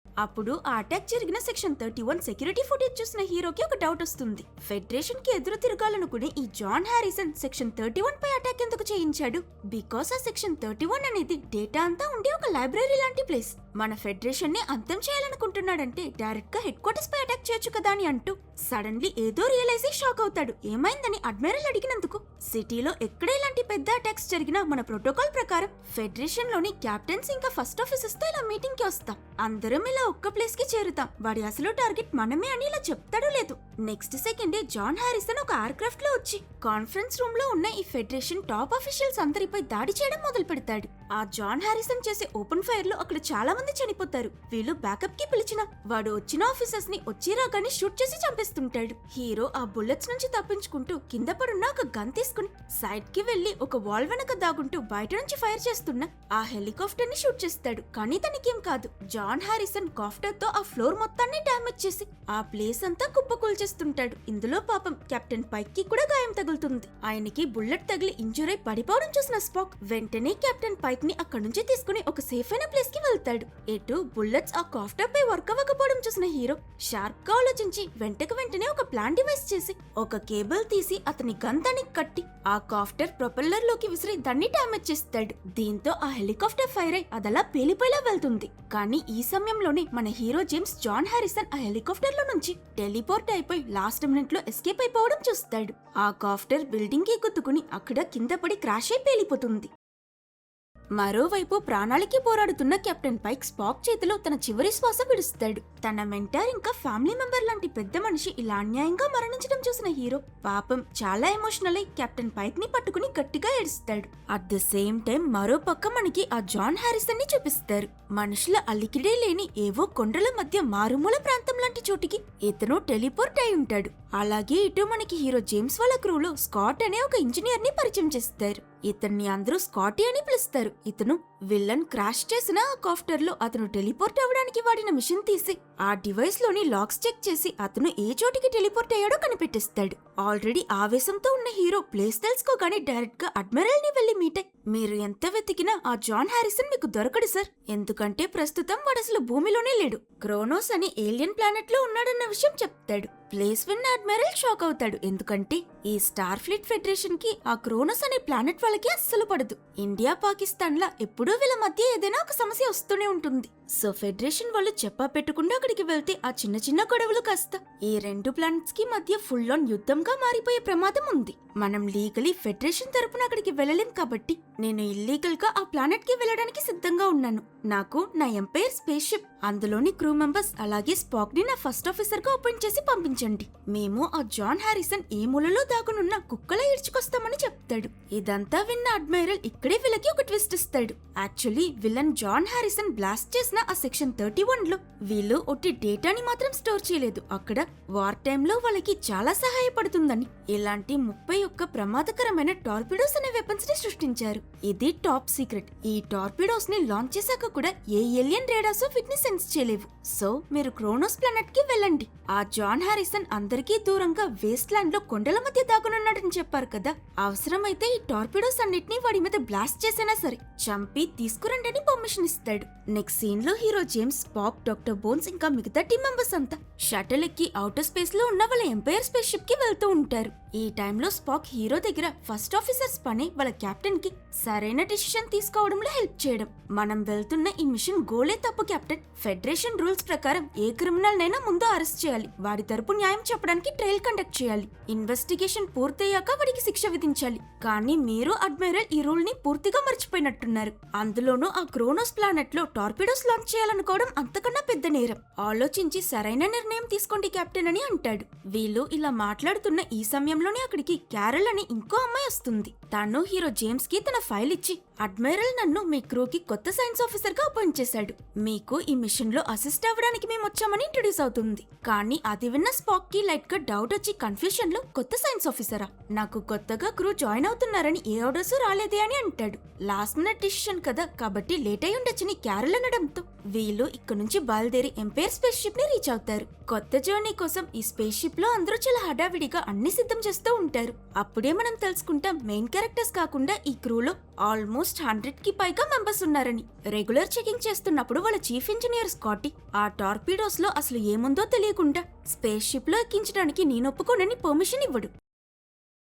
అప్పుడు ఆ అటాక్ జరిగిన సెక్షన్ 31 సెక్యూరిటీ ఫుటేజ్ చూసిన హీరోకి ఒక డౌట్ వస్తుంది. ఫెడరేషన్ కి ఎదురు తిరగాలనుకునే ఈ జాన్ హారిసన్ సెక్షన్ 31 పై అటాక్ ఎందుకు చేయించాడు? బికాస్ ఆ సెక్షన్ 31 అనేది డేటా అంతా ఉండే ఒక లైబ్రరీ లాంటి ప్లేస్. మన ఫెడరేషన్ ని అంతం చేయాలనుకుంటున్నాడంటే డైరెక్ట్ గా హెడ్ క్వార్టర్స్ పై అటాక్ చేయొచ్చు కదా అని అంటూ సడన్లీ ఏదో రియలైజ్ అయి షాక్ అవుతాడు. ఏమైందని అడ్మైరల్ అడిగినందుకు, సిటీలో ఎక్కడ ఇలాంటి పెద్ద అటాక్స్ జరిగినా మన ప్రోటోకాల్ ప్రకారం ఫెడరేషన్ లోని క్యాప్టెన్స్ ఇంకా ఫస్ట్ ఆఫీసర్స్ తో ఇలా మీటింగ్ కి వస్తాం, అందరం ఇలా ఒక్క ప్లేస్ కి చేరుతాం, వాడి అసలు టార్గెట్ మనమే అని ఇలా చెప్తాడు. లేదు, నెక్స్ట్ సెకండే జాన్ హారిసన్ ఒక ఎయిర్క్రాఫ్ట్ లో వచ్చి కాన్ఫరెన్స్ రూమ్ లో ఉన్న ఈ ఫెడరేషన్ టాప్ అఫీషియల్స్ అందరిపై దాడి చేయడం మొదలు పెడతాడు. ఆ జాన్ హారిసన్ చేసే ఓపెన్ ఫైర్ లో అక్కడ చాలా మంది చనిపోతారు. వీళ్ళు బ్యాకప్ కి పిలిచిన వాడు వచ్చిన ఆఫీసర్స్ ని వచ్చి రాగానే షూట్ చేసి చంపేస్తుంటాడు. హీరో ఆ బుల్లెట్స్ నుంచి తప్పించుకుంటూ కింద పడున్న ఒక గన్ తీసుకుని సైడ్ కి వెళ్లి ఒక వాల్ వెనక దాగుంటూ బయట నుంచి ఫైర్ చేస్తున్న ఆ హెలికాప్టర్ ని షూట్ చేస్తాడు. కానీ తనకేం కాదు. జాన్ హారిసన్ కాప్టర్ తో ఆ ఫ్లోర్ మొత్తాన్ని డ్యామేజ్ చేసి ఆ ప్లేస్ అంతా కుప్పకూల్చేస్తుంటాడు. ఇందులో పాపం కెప్టెన్ పైక్ కి కూడా గాయం తగులుతుంది. ఆయనకి బుల్లెట్ తగిలి ఇంజురీ పడిపోవడం చూసిన స్పాక్ వెంటనే కెప్టెన్ పైక్ ని అక్కడి నుంచి తీసుకుని ఒక సేఫ్ అయిన ప్లేస్ కి వెళ్తాడు. ఎటు బుల్లెట్స్ ఆ కాప్టర్ పై వర్క్ అవ్వకపోవడం చూసిన హీరో షార్ప్ గా ఆలోచించి వెంటనే ఒక ప్లాన్ డివైస్ చేసి ఒక కేబుల్ తీసి అతని గన్ దానికి కట్టి ఆ కాప్టర్ ప్రొపెల్లర్ లోకి విసిరి దాన్ని డామేజ్ చేస్తాడు. దీంతో ఆ హెలికాప్టర్ ఫైర్ అయి అదలా పేలిపోయేలా వెళ్తుంది. కానీ ఈ సమయంలోనే మన హీరో జేమ్స్ జాన్ హారిసన్ ఆ హెలికాప్టర్ లో నుంచి టెలిపోర్ట్ అయిపోయి లాస్ట్ మినిట్ లో ఎస్కేప్ అయిపోవడం చూస్తాడు. ఆ కాప్టర్ బిల్డింగ్ కి గుద్దుకుని అక్కడ కింద పడి క్రాష్ అయి పేలిపోతుంది. మరోవైపు ప్రాణాలకి పోరాడుతున్న కెప్టెన్ పైక్ స్పాక్ చేతిలో తన చివరి శ్వాస విడుస్తాడు. తన మెంటర్ ఇంకా ఫ్యామిలీ మెంబర్ లాంటి పెద్ద మనిషి ఇలా అన్యాయంగా మరణించడం చూసిన హీరో పాపం చాలా ఎమోషనల్ అయి కెప్టెన్ పైక్ ని పట్టుకుని గట్టిగా ఏడుస్తాడు. అట్ ద సేమ్ టైం మరో పక్క మనకి ఆ జాన్ హారిసన్ ని చూపిస్తారు. మనుషుల అలికిడే లేని ఏవో కొండల మధ్య మారుమూల ప్రాంతం లాంటి చోటికి ఇతను టెలిపోర్ట్ అయి ఉంటాడు. అలాగే ఇటు మనకి హీరో జేమ్స్ వాళ్ళ క్రూలో స్కాట్ అనే ఒక ఇంజనీర్ ని పరిచయం చేస్తారు. ఇతన్ని అందరూ స్కాటీ అని పిలుస్తారు. ఇతను విల్లన్ క్రాష్ చేసిన ఆ కాప్టర్ లో అతను టెలిపోర్ట్ అవ్వడానికి వాడిన మిషన్ తీసి ఆ డివైస్ లోని లాక్స్ చెక్ చేసి అతను ఏ చోటికి టెలిపోర్ట్ అయ్యాడో కనిపెట్టిస్తాడు. ఆల్రెడీ ఆవేశంతో ఉన్న హీరో ప్లేస్ తెలుసుకోగానే డైరెక్ట్ గా అడ్మిరల్ ని వెళ్లి మీట్ అయ్యి, మీరు ఎంత వెతికినా ఆ జాన్ హారిసన్ మీకు దొరకడు సార్, ఎందుకంటే ప్రస్తుతం వాడు అసలు భూమిలోనే లేడు, క్రోనోస్ అని ఏలియన్ ప్లానెట్ లో ఉన్నాడన్న విషయం చెప్తాడు. ప్లేస్ విన్న అడ్మిరల్ షాక్ అవుతాడు, ఎందుకంటే ఈ స్టార్ ఫ్లీట్ ఫెడరేషన్ కి ఆ క్రోనోస్ అనే ప్లానెట్ వాళ్ళకి అస్సలు పడదు. ఇండియా పాకిస్తాన్ లా ఎప్పుడూ వీళ్ళ మధ్య ఏదైనా ఒక సమస్య వస్తూనే ఉంటుంది. సో ఫెడరేషన్ వాళ్ళు చెప్పా పెట్టకుండా అక్కడికి వెళ్తే ఆ చిన్న చిన్న గొడవలు కాస్త ఈ రెండు ప్లానెట్స్ కి మధ్య ఫుల్ ఆన్ యుద్ధంగా మారిపోయే ప్రమాదం ఉంది. మనం లీగలీ ఫెడరేషన్ తరపున అక్కడికి వెళ్ళలేం కాబట్టి నేను ఇల్లీగల్ గా ఆ ప్లానెట్ కి వెళ్ళడానికి సిద్ధంగా ఉన్నాను. నాకు నా ఎంపైర్ స్పేస్ షిప్, అందులోని క్రూ మెంబర్స్ అలాగే స్పాక్ ని నా ఫస్ట్ ఆఫీసర్ గా అపాయింట్ చేసి పంపించండి. మేము ఆ జాన్ హారిసన్ ఏ మూలలో దాగునున్న కుక్కలా ఇడ్చుకొస్తామని చెప్తాడు. ఇదంతా విన్న అడ్మైరల్ ఇక్కడే వీళ్ళకి ఒక ట్విస్ట్ ఇస్తాడు. Actually villain John Harrison blast చేసిన ఆ సెక్షన్ 31 లో వీళ్ళు ఒట్టి డేటాని మాత్రం స్టోర్ చేయలేదు, అక్కడ వార్ టైంలో వాళ్ళకి చాలా సహాయపడుతుందని ఇలాంటి 31 ప్రమాదకరమైన టార్పిడోస్ అనే వెపన్స్ ని సృష్టించారు. ఇది టాప్ సీక్రెట్. ఈ టార్పిడోస్ ని లాంచ్ చేశాక కూడా ఏ ఏలియన్ రేడార్స్ వీటిని సెన్స్ చేయలేవు. సో మీరు క్రోనోస్ ప్లానెట్ కి వెళ్ళండి. ఆ జాన్ హారిసన్ అందరికీ దూరంగా వేస్ట్ ల్యాండ్ లో కొండల మధ్య దాగునున్నాడని చెప్పారు కదా, అవసరమైతే ఈ టార్పిడోస్ అన్నిటినీ వాడి మీద బ్లాస్ట్ చేసినా సరే చంపి తీసుకురండి అని పర్మిషన్ ఇస్తాడు. నెక్స్ట్ సీన్ లో హీరో జేమ్స్, స్పాక్, డాక్టర్ బోన్స్ ఇంకా మిగతా టీం మెంబర్స్ అంతా షటిల్ ఎక్కి అవుటర్ స్పేస్ లో ఉన్న వాళ్ళ ఎంపైర్ స్పేస్ షిప్ కి వెళ్తూ ఉంటారు. ఈ టైంలో స్పాక్ హీరో దగ్గర ఫస్ట్ ఆఫీసర్స్ పని వాళ్ళ కెప్టెన్ కి సరైన డిసిషన్ తీసుకోవడంలో హెల్ప్ చేయడం. మనం వెళ్తున్న ఈ మిషన్ గోలే తప్పు కెప్టెన్. ఫెడరేషన్ రూల్స్ ప్రకారం ఏ క్రిమినల్ నైనా ముందు అరెస్ట్ చేయాలి, వాడి తరపు న్యాయం చెప్పడానికి ట్రయల్ కండక్ట్ చేయాలి, ఇన్వెస్టిగేషన్ పూర్తయ్యాక వాడికి శిక్ష విధించాలి. కానీ మీరు అడ్మైరల్ ఈ రూల్ ని పూర్తిగా మర్చిపోయినట్టున్నారు. అందులోనూ ఆ క్రోనోస్ ప్లానెట్ లో టార్పిడోస్ లాంచ్ చేయాలనుకోవడం అంతకన్నా పెద్ద నేరం. ఆలోచించి సరైన నిర్ణయం తీసుకోండి కెప్టెన్ అని అంటాడు. వీళ్ళు ఇలా మాట్లాడుతున్న ఈ సమయంలోనే అక్కడికి క్యారల్ అని ఇంకో అమ్మాయి వస్తుంది. తను హీరో జేమ్స్ కి తన ఫైల్ ఇచ్చి, అడ్మైరల్ నన్ను మీ క్రూకి కొత్త సైన్స్ ఆఫీసర్ గా అపాయింట్ చేశాడు, మీకు ఈ మిషన్ లో అసిస్ట్ అవ్వడానికి మేము వచ్చామని ఇంట్రడ్యూస్ అవుతుంది. కానీ అది విన్న స్పాక్ కి లైట్ గా డౌట్ వచ్చి కన్ఫ్యూషన్ లో కొత్త సైన్స్ ఆఫీసరా, నాకు కొత్తగా క్రూ జాయిన్ అవుతున్నారని ఏ ఆర్డర్స్ రాలేదే అని అంటాడు. లాస్ట్ మినిట్ డిసిషన్ కదా కాబట్టి లేట్ అయి ఉండొచ్చని క్యారల్ అనడంతో వీళ్ళు ఇక్కడ నుంచి బయలుదేరి ఎంపైర్ స్పేస్ షిప్ ని రీచ్ అవుతారు. కొత్త జర్నీ కోసం ఈ స్పేస్ షిప్ లో అందరూ చాలా హడావిడిగా అన్ని సిద్ధం చేస్తూ ఉంటారు. అప్పుడే మనం తెలుసుకుంటాం మెయిన్ క్యారెక్టర్స్ కాకుండా ఈ క్రూలో ఆల్మోస్ట్ 100 కి పైగా మెంబర్స్ ఉన్నారని. రెగ్యులర్ చెకింగ్ చేస్తున్నప్పుడు వాళ్ళ చీఫ్ ఇంజనీర్ స్కాటీ ఆ టార్పిడోస్ లో అసలు ఏముందో తెలియకుండా స్పేస్ షిప్ లో ఎక్కించడానికి నేనొప్పుకోనని పర్మిషన్ ఇవ్వడు.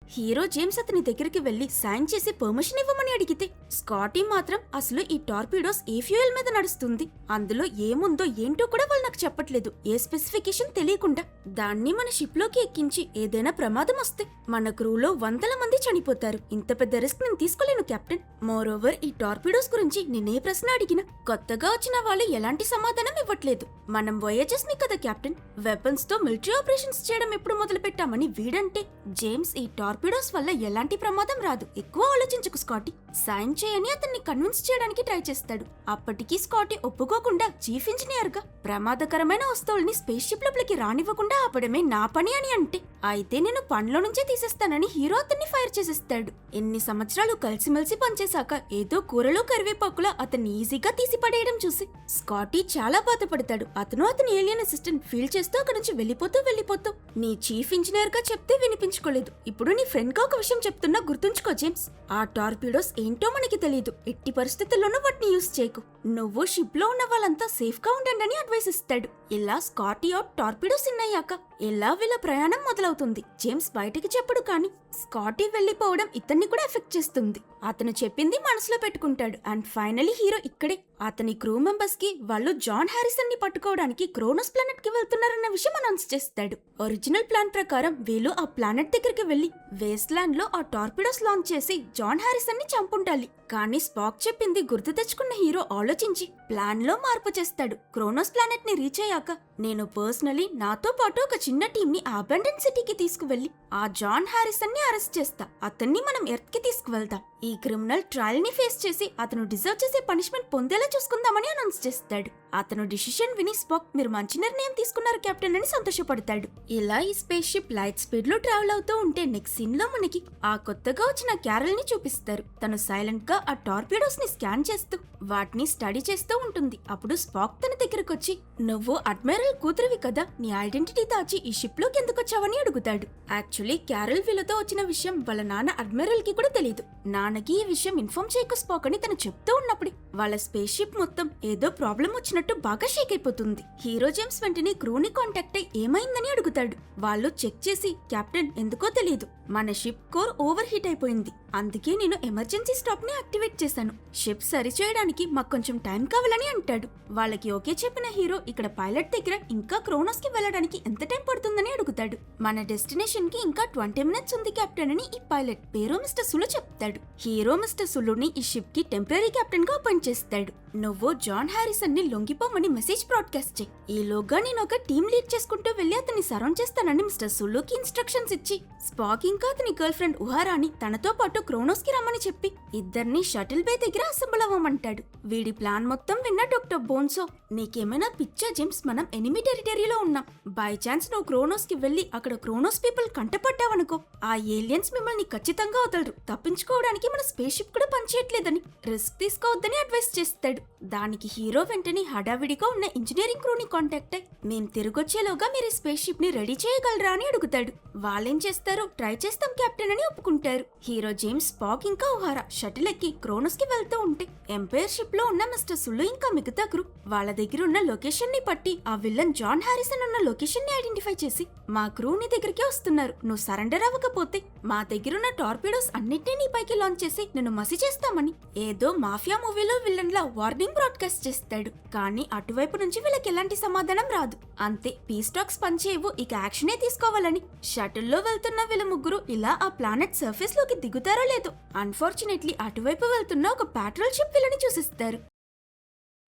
హీరో జేమ్స్ అతని దగ్గరికి వెళ్లి సైన్ చేసి పర్మిషన్ ఇవ్వమని అడిగితే స్కాటీ మాత్రం అసలు ఈ టార్పిడోస్ ఏ ఫ్యూయల్ మీద నడుస్తుంది, అందులో ఏముందో ఏంటో కూడా వాళ్ళు నాకు చెప్పట్లేదు, ఏ స్పెసిఫికేషన్ తెలియకుండా దాన్ని మన షిప్ లోకి ఎక్కించి ఏదైనా ప్రమాదం వస్తే మన క్రూలో 100 మంది చనిపోతారు, ఇంత పెద్ద రిస్క్ నేను తీసుకోలేను కెప్టెన్. మోర్ ఓవర్ ఈ టార్పిడోస్ గురించి నేనే ప్రశ్న అడిగినా కొత్తగా వచ్చిన వాళ్ళు ఎలాంటి సమాధానం ఇవ్వట్లేదు. మనం వోయేజర్స్ ని కదా కెప్టెన్, వెపన్స్ తో మిలిటరీ ఆపరేషన్స్ చేయడం ఎప్పుడు మొదలు పెట్టామని వీడంటే జేమ్స్ ఈ టార్పిడోస్ వల్ల ఎలాంటి ప్రమాదం రాదు, ఎక్కువ ఆలోచించకు స్కాటీ, సైన్ చేయని అతన్ని కన్విన్స్ చేయడానికి ట్రై చేస్తాడు. అప్పటికీ స్కాటీ ఒప్పుకోకుండా చీఫ్ ఇంజనీర్ గా ప్రమాదకరమైన వస్తువుల్ని స్పేస్ షిప్ లోపలికి రానివ్వకుండా ఆపడమే నా పని అని అంటే, అయితే నేను పనిలో నుంచే తీసేస్తానని హీరో అతన్ని ఫైర్ చేసేస్తాడు. ఎన్ని సంవత్సరాలు కలిసిమెలిసి పనిచేశాక ఏదో కూరలో కరివేపాకులా అతన్ని ఈజీగా తీసి పడేయడం చూసి స్కాటీ చాలా బాధపడతాడు. అతను అతని ఏలియన్ అసిస్టెంట్ ఫీల్ చేస్తూ అక్కడి నుంచి వెళ్ళిపోతూ నీ చీఫ్ ఇంజనీర్ గా చెప్తే వినిపించుకోలేదు, ఇప్పుడు నీ ఫ్రెండ్ గా ఒక విషయం చెప్తున్నా గుర్తుంచుకో జేమ్స్, ఆ టార్పిడోస్ ఏంటో మనకి తెలీదు, ఎట్టి పరిస్థితుల్లోనూ వాటిని యూజ్ చేయకు, నువ్వు షిప్ లో ఉన్న వాళ్ళంతా సేఫ్ గా ఉండండి అని అడ్వైస్ ఇస్తాడు. ఇలా స్కాటీ అవుట్ టార్పిడోస్ ఇన్ అయ్యాక ఇలా వీళ్ళ ప్రయాణం మొదలవుతుంది. జేమ్స్ బయటికి చెప్పడు కానీ స్కాటీ వెళ్లిపోవడం ఇతన్ని కూడా ఎఫెక్ట్ చేస్తుంది. అతను చెప్పింది మనసులో పెట్టుకుంటాడు. అండ్ ఫైనలీ హీరో ఇక్కడే అతని క్రూ మెంబర్స్ కి వాళ్ళు జాన్ హారిసన్ ని పట్టుకోవడానికి క్రోనోస్ ప్లానెట్ కి వెళ్తున్నారన్న విషయం అనౌన్స్ చేస్తాడు. ఒరిజినల్ ప్లాన్ ప్రకారం వీళ్ళు ఆ ప్లానెట్ దగ్గరికి వెళ్లి వేస్ట్ ల్యాండ్ లో ఆ టార్పిడోస్ లాంచ్ చేసి జాన్ హారిసన్ ని చంపుండాలి. కానీ స్పాక్ చెప్పింది గుర్తు తెచ్చుకున్న హీరో ఆలోచించి ప్లాన్ లో మార్పు చేస్తాడు. క్రోనోస్ ప్లానెట్ ని రీచ్ అయ్యాక నేను పర్సనలీ నాతో పాటు ఒక చిన్న టీం ని అబండెంట్ సిటీకి తీసుకువెళ్లి ఆ జాన్ హారిసన్ ని అరెస్ట్ చేస్తా. అతన్ని మనం ఎర్త్ కి తీసుకువెళ్తాం. ఈ క్రిమినల్ ట్రయల్ ని ఫేస్ చేసి అతను డిజర్వ్ చేసే పనిష్మెంట్ పొందేలా చూసుకుందామని అనౌన్స్ చేస్తాడు. అతను డిసిషన్ విని స్పాక్ మీరు మంచి నిర్ణయం తీసుకున్నారు కెప్టెన్ అని సంతోషపడతాడు. ఇలా ఈ స్పేస్ షిప్ లైట్ స్పీడ్ లో ట్రావెల్ అవుతూ ఉంటే నెక్స్ట్ సీన్ లో మనకి ఆ కొత్తగా వచ్చిన క్యారల్ ని చూపిస్తారు. తను సైలెంట్ గా ఆ టార్పిడోస్ ని స్కాన్ చేస్తూ వాటిని స్టడీ చేస్తూ ఉంటుంది. అప్పుడు స్పాక్ తన దగ్గరకు వచ్చి నువ్వు అడ్మైరల్ కూతురివి కదా, నీ ఐడెంటిటీ దాచి ఈ షిప్ లోకి ఎందుకు వచ్చావని అడుగుతాడు. యాక్చువల్లీ క్యారల్ వీళ్ళతో వచ్చిన విషయం వాళ్ళ నాన్న అడ్మైరల్ కి కూడా తెలియదు. నాన్నకి ఈ విషయం ఇన్ఫార్మ్ చేయకు స్పాక్ అని తను చెప్తూ ఉన్నప్పుడు వాళ్ళ స్పేస్ షిప్ మొత్తం ఏదో ప్రాబ్లం వచ్చినట్టు బాగా షేక్ అయిపోతుంది. హీరో జేమ్స్ వెంటనే క్రూని కాంటాక్ట్ అయి ఏమైందని అడుగుతాడు. వాళ్ళు చెక్ చేసి కెప్టెన్ ఎందుకో తెలియదు మన షిప్ కోర్ ఓవర్ హీట్ అయిపోయింది, అందుకే నేను ఎమర్జెన్సీ స్టాప్ ని యాక్టివేట్ చేశాను. షిప్ సరి చేయడానికి మాకు కొంచెం టైం కావాలని అంటాడు. వాళ్ళకి ఓకే చెప్పిన హీరో ఇక్కడ పైలట్ దగ్గర ఇంకా క్రోనోస్ కి వెళ్ళడానికి ఎంత టైం పడుతుందని అడుగుతాడు. మన డెస్టినేషన్ కి ఇంకా 20 మినిట్స్ ఉంది కెప్టెన్ అని ఈ పైలట్ పేరు మిస్టర్ సులు చెప్తాడు. హీరో మిస్టర్ సులుని ఈ షిప్ కి టెంపరీ కెప్టెన్ గా అపాయింట్ చేస్తాడు. నువ్వు జాన్ హారిసన్ ని లొంగిపోమని మెసేజ్ బ్రాడ్కాస్ట్ చేయి. ఈలోగా నేను ఒక టీం లీడ్ చేసుకుంటూ వెళ్లి అతన్ని సరౌండ్ చేస్తానని మిస్టర్ సులుకి ఇన్స్ట్రక్షన్స్ ఇచ్చి స్పాక్ ఇంకా అతని గర్ల్ ఫ్రెండ్ ఉహారాని తనతో పాటు క్రోనోస్ కి రమ్మని చెప్పి ఇద్దరిని షటిల్ బే దగ్గర అసెంబుల్ అవ్వమంటాడు. వీడి ప్లాన్ మొత్తం విన్న డాక్టర్ బోన్సో నీకేమైనా పిచ్చా జేమ్స్, మనం ఎనిమి టెరిటరీలో ఉన్నాం. బై ఛాన్స్ నువ్వు క్రోనోస్ కి వెళ్లి అక్కడ క్రోనోస్ పీపుల్ కంటపడ్డావనుకో ఆ ఏలియన్స్ మిమ్మల్ని ఖచ్చితంగా వదలరు. తప్పించుకోవడానికి మన స్పేస్ షిప్ కూడా పనిచేయట్లేదని రిస్క్ తీసుకోవద్దని అడ్వైస్ చేస్తాడు. దానికి హీరో వెంటనే హడావిడిగా ఉన్న ఇంజనీరింగ్ క్రూని కాంటాక్ట్ అయి మేం తిరిగొచ్చేలోగా మీరు స్పేస్ షిప్ ని రెడీ చేయగలరా అని అడుగుతాడు. వాళ్ళేం చేస్తారు, ట్రై చేస్తాం కెప్టెన్ అని ఒప్పుకుంటారు. హీరో జేమ్స్, స్పాక్ ఇంకా ఉహారా షటిల్ ఎక్కి క్రోనోస్ కి వెళ్తూ ఉంటే ఎంపైర్ షిప్ లో ఉన్న మిస్టర్ సులు ఇంకా మిగతా క్రూ వాళ్ళ దగ్గర ఉన్న లొకేషన్ ని పట్టి ఆ విల్లన్ జాన్ హారిసన్ ఉన్న లొకేషన్ ని ఐడెంటిఫై చేసి మా క్రూ నీ దగ్గరికి వస్తున్నారు, నువ్వు సరెండర్ అవ్వకపోతే మా దగ్గరున్న టార్పిడోస్ అన్నిటినీ నీ పైకి లాంచ్ చేసి నిన్ను మసి చేస్తామని ఏదో మాఫియా మూవీలో విల్లన్ లా వార్నింగ్ బ్రాడ్కాస్ట్ చేస్తాడు. కానీ అటువైపు నుంచి వీళ్ళకి ఎలాంటి సమాధానం రాదు. అంతే, పీస్ టాక్స్ పనిచేయవు, ఇక యాక్షనే తీసుకోవాలని షటిల్లో వెళ్తున్న వీళ్ళ ముగ్గురు ఇలా ఆ ప్లానెట్ సర్ఫేస్ లోకి దిగుతారో లేదో అన్ఫార్చునేట్లీ అటువైపు వెళ్తున్న ఒక పెట్రోల్ షిప్ వీళ్ళని చూసిస్తారు.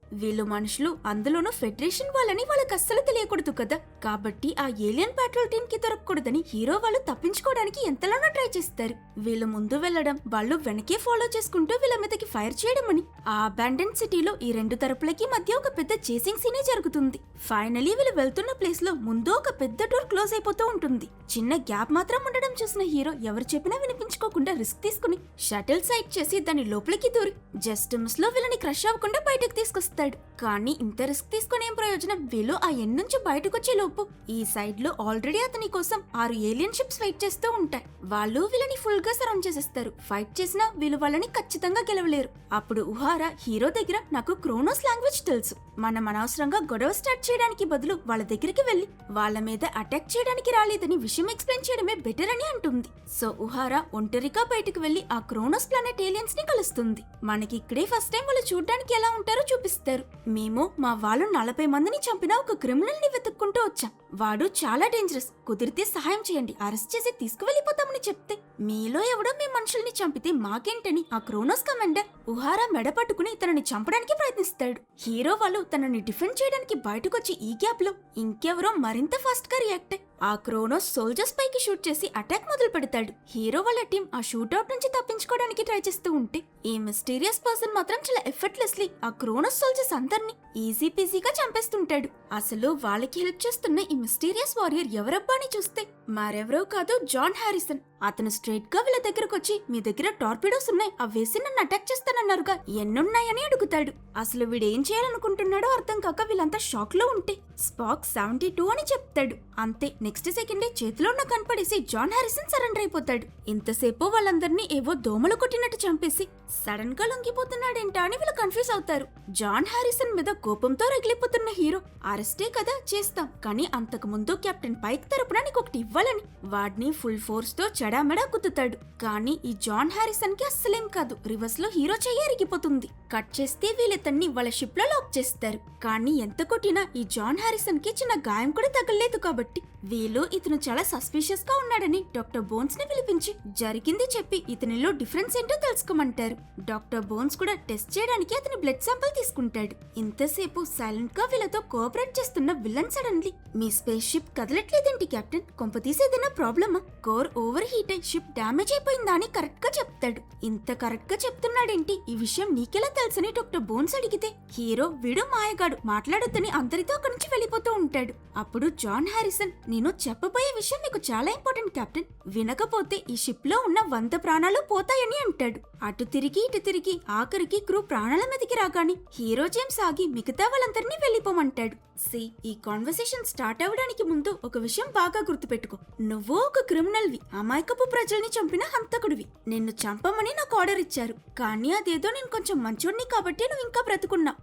వీళ్ళు మనుషులు, అందులోనూ ఫెడరేషన్ వాళ్ళని వాళ్ళకి అస్సలు తెలియకూడదు కదా. కాబట్టి ఆ ఏలియన్ పెట్రోల్ టీమ్ కి దొరకకూడదని హీరో వాళ్ళు తప్పించుకోవడానికి ఎంతలోనో ట్రై చేస్తారు. వీళ్ళు ముందు వెళ్లడం, వాళ్ళు వెనకే ఫాలో చేసుకుంటూ వీళ్ళ మీదకి ఫైర్ చేయడం అని ఆ అబాండెంట్ సిటీలో ఈ రెండు తరపులకి మధ్య ఒక పెద్ద చేసింగ్ సీనే జరుగుతుంది. ఫైనలీ వీళ్ళు వెళ్తున్న ప్లేస్ లో ముందు ఒక పెద్ద డోర్ క్లోజ్ అయిపోతూ ఉంటుంది. చిన్న గ్యాప్ మాత్రం ఉండడం చూసిన హీరో ఎవరు చెప్పినా వినిపించుకోకుండా రిస్క్ తీసుకుని షటిల్ సైడ్ చేసి దాని లోపలికి దూరి జస్ట్ మిస్ లో వీళ్ళని క్రష్ అవ్వకుండా బయటకు తీసుకొస్తాడు. కానీ ఇంత రిస్క్ తీసుకుని ఏం ప్రయోజనం, వీళ్ళు ఆ ఎండ్ నుంచి బయటకు వచ్చే లోపు ఈ సైడ్ లో ఆల్రెడీ అతని కోసం 6 ఏలియన్ షిప్స్ వెయిట్ చేస్తూ ఉంటాయి. వాళ్ళు వీళ్ళని ఫుల్ గా సరౌండ్ చేసేస్తారు. ఫైట్ చేసినా వీళ్ళు వాళ్ళని ఖచ్చితంగా గెలవలేరు. అప్పుడు ఉహారా హీరో దగ్గర నాకు క్రోనోస్ లాంగ్వేజ్ తెలుసు, మనం అనవసరంగా గొడవ స్టార్ట్ చేయడానికి బదులు వాళ్ళ దగ్గరికి వెళ్లి వాళ్ళ మీద అటాక్ చేయడానికి రాలేదని విషయం ఎక్స్ప్లెయిన్ చేయడమే బెటర్ అని అంటుంది. సో ఉహారా ఒంటరిగా బయటకు వెళ్లి ఆ క్రోనోస్ ప్లానెట్ ఏలియన్స్ ని కలుస్తుంది. మనకి ఇక్కడే ఫస్ట్ టైం వాళ్ళు చూడడానికి ఎలా ఉంటారో చూపిస్తారు. మేము మా వాళ్ళు 40 మందిని చంపిన ఒక క్రిమినల్ ని వెతుక్కుంటూ వచ్చాం. వాడు చాలా డేంజరస్, కుదిరితే సహాయం చేయండి, అరెస్ట్ చేసి తీసుకువెళ్లిపోతామని చెప్తే మీలో ఎవడో మీ మనుషుల్ని చంపితే మాకేంటని ఆ క్రోనోస్ కమాండర్ ఉహారా మెడ పట్టుకుని తనని చంపడానికి ప్రయత్నిస్తాడు. హీరో వాళ్ళు తనని డిఫెండ్ చేయడానికి బయటకొచ్చి ఈ గ్యాప్ లో ఇంకెవరో మరింత ఫాస్ట్ గా రియాక్ట్ అయ్యి ఆ క్రోనోస్ సోల్జర్స్ పైకి షూట్ చేసి అటాక్ మొదలు పెడతాడు. హీరో వాళ్ళ టీం ఆ షూట్అవుట్ నుంచి తప్పించుకోవడానికి ట్రై చేస్తూ ఉంటే ఈ మిస్టీరియస్ పర్సన్ మాత్రం చాలా ఎఫర్ట్లెస్లీ ఆ క్రోనోస్ సోల్జర్స్ అందరినీ ఈజీ పీజీగా చంపేస్తుంటాడు. అసలు వాళ్ళకి హెల్ప్ చేస్తున్న ఈ మిస్టీరియస్ వారియర్ ఎవరబ్బా అని చూస్తే మరెవరో కాదు, జాన్ హారిసన్. అతను స్ట్రైట్ గా వీళ్ళ దగ్గరకు వచ్చి మీ దగ్గర టార్పిడోస్ ఉన్నాయి, అవేసి నన్ను అటాక్ చేస్తానన్నారుగా, ఎన్నున్నాయని అడుగుతాడు. అసలు వీడేం చేయాలనుకుంటున్నాడో అర్థం కాక వీళ్ళంతా షాక్ లో ఉంటే స్పాక్ 72 అని చెప్తాడు. అంతే, నెక్స్ట్ నెక్స్ట్ సెకండే చేతిలో ఉన్న కనపడేసి జాన్ హారిసన్ సరెండర్ అయిపోతాడు. ఇంతసేపు వాళ్ళందరినీ ఏవో దోమలు కొట్టినట్టు చంపేసి సడన్ గా లొంగిపోతున్నాడేంటా అని వీళ్ళు కన్ఫ్యూజ్ అవుతారు. జాన్ హారిసన్ మీద కోపంతో రగిలిపోతున్న హీరో అరెస్టే కదా చేస్తాం, కానీ అంతకు ముందు కెప్టెన్ పైక్ తరపున నీకొకటి ఇవ్వాలని వాడిని ఫుల్ ఫోర్స్ తో చెడామెడా కుత్తుతాడు. కానీ ఈ జాన్ హారిసన్ కి అస్సలేం కాదు, రివర్స్ లో హీరో చెయ్యి అరిగిపోతుంది. కట్ చేస్తే వీళ్ళితన్ని వాళ్ళ షిప్ లో లాక్ చేస్తారు. కానీ ఎంత కొట్టినా ఈ జాన్ హారిసన్ కి చిన్న గాయం కూడా తగలలేదు కాబట్టి వీళ్ళు ఇతను చాలా సస్పిషియస్ గా ఉన్నాడని డాక్టర్ బోన్స్ ని పిలిపించి జరిగింది చెప్పి ఇతనిలో డిఫరెన్స్ ఏంటో తెలుసుకోమంటారు. డాక్టర్ బోన్స్ కూడా టెస్ట్ చేయడానికి అతని బ్లడ్ శాంపిల్ తీసుకుంటాడు. ఇంతసేపు సైలెంట్ గా వీళ్ళతో కోఆపరేట్ చేస్తున్న విలన్ సడన్లీ మీ స్పేస్ షిప్ కదలట్లేదేంటి కెప్టెన్, కొంపతీసి ఏదైనా ప్రాబ్లమా, కోర్ ఓవర్ హీట్ అయి షిప్ డ్యామేజ్ అయిపోయిందా అని కరెక్ట్ గా చెప్తాడు. ఇంత కరెక్ట్ గా చెప్తున్నాడేంటి, ఈ విషయం నీకెలా తెలుసని డాక్టర్ బోన్స్ అడిగితే హీరో వీడు మాయగాడు మాట్లాడొద్దని అందరితో అక్కడి నుంచి వెళ్ళిపోతూ ఉంటాడు. అప్పుడు జాన్ హారిసన్ నేను చెప్పబోయే విషయం మీకు చాలా ఇంపార్టెంట్ కెప్టెన్, వినకపోతే ఈ షిప్ లో ఉన్న 100 ప్రాణాలు పోతాయని అంటాడు. అటు తిరిగి ఇటు తిరిగి ఆఖరికి క్రూ ప్రాణాల మీదకి రాగాని హీరో జేమ్స్ ఆగి మిగతా వాళ్ళందరినీ వెళ్ళిపోమంటాడు. ఈ కాన్వర్సేషన్ స్టార్ట్ అవ్వడానికి ముందు ఒక విషయం బాగా గుర్తుపెట్టుకో, నువ్వు ఒక క్రిమినల్వి, అమాయకపు ప్రజల్ని చంపిన హంతకుడివి. నిన్ను చంపమని నాకు ఆర్డర్ ఇచ్చారు, కానీ అదేదో నేను కొంచెం మంచోడిని కాబట్టి నువ్వు ఇంకా బ్రతుకున్నావు.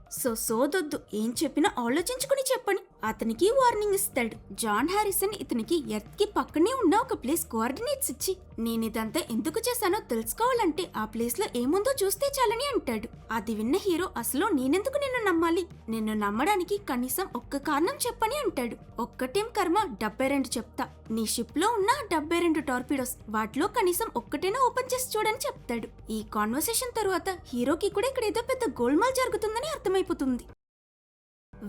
సోదొద్దు, ఏం చెప్పినా ఆలోచించుకుని చెప్పని అతనికి వార్నింగ్ ఇస్తాడు. జాన్ హారిసన్ ఇతనికి ఎర్త్ కి పక్కనే ఉన్న ఒక ప్లేస్ కోఆర్డినేట్స్ ఇచ్చి నేనిదంతా ఎందుకు చేశానో తెలుసుకోవాలంటే ఆ ప్లేస్ లో ఏముందో చూస్తే చాలని అంటాడు. అది విన్న హీరో అసలు నేనెందుకు నిన్ను నమ్మాలి, నిన్ను నమ్మడానికి కనీసం ఒక్క కారణం చెప్పని అంటాడు. ఒక్కటేం కర్మ, 72 చెప్తా. నీ షిప్ లో ఉన్న 72 టార్పిడోస్, వాటిలో కనీసం ఒక్కటైనా ఓపెన్ చేసి చూడని చెప్తాడు. ఈ కాన్వర్సేషన్ తరువాత హీరోకి కూడా ఇక్కడ ఏదో పెద్ద గోల్మాల్ జరుగుతుందని అర్థమైపోతుంది.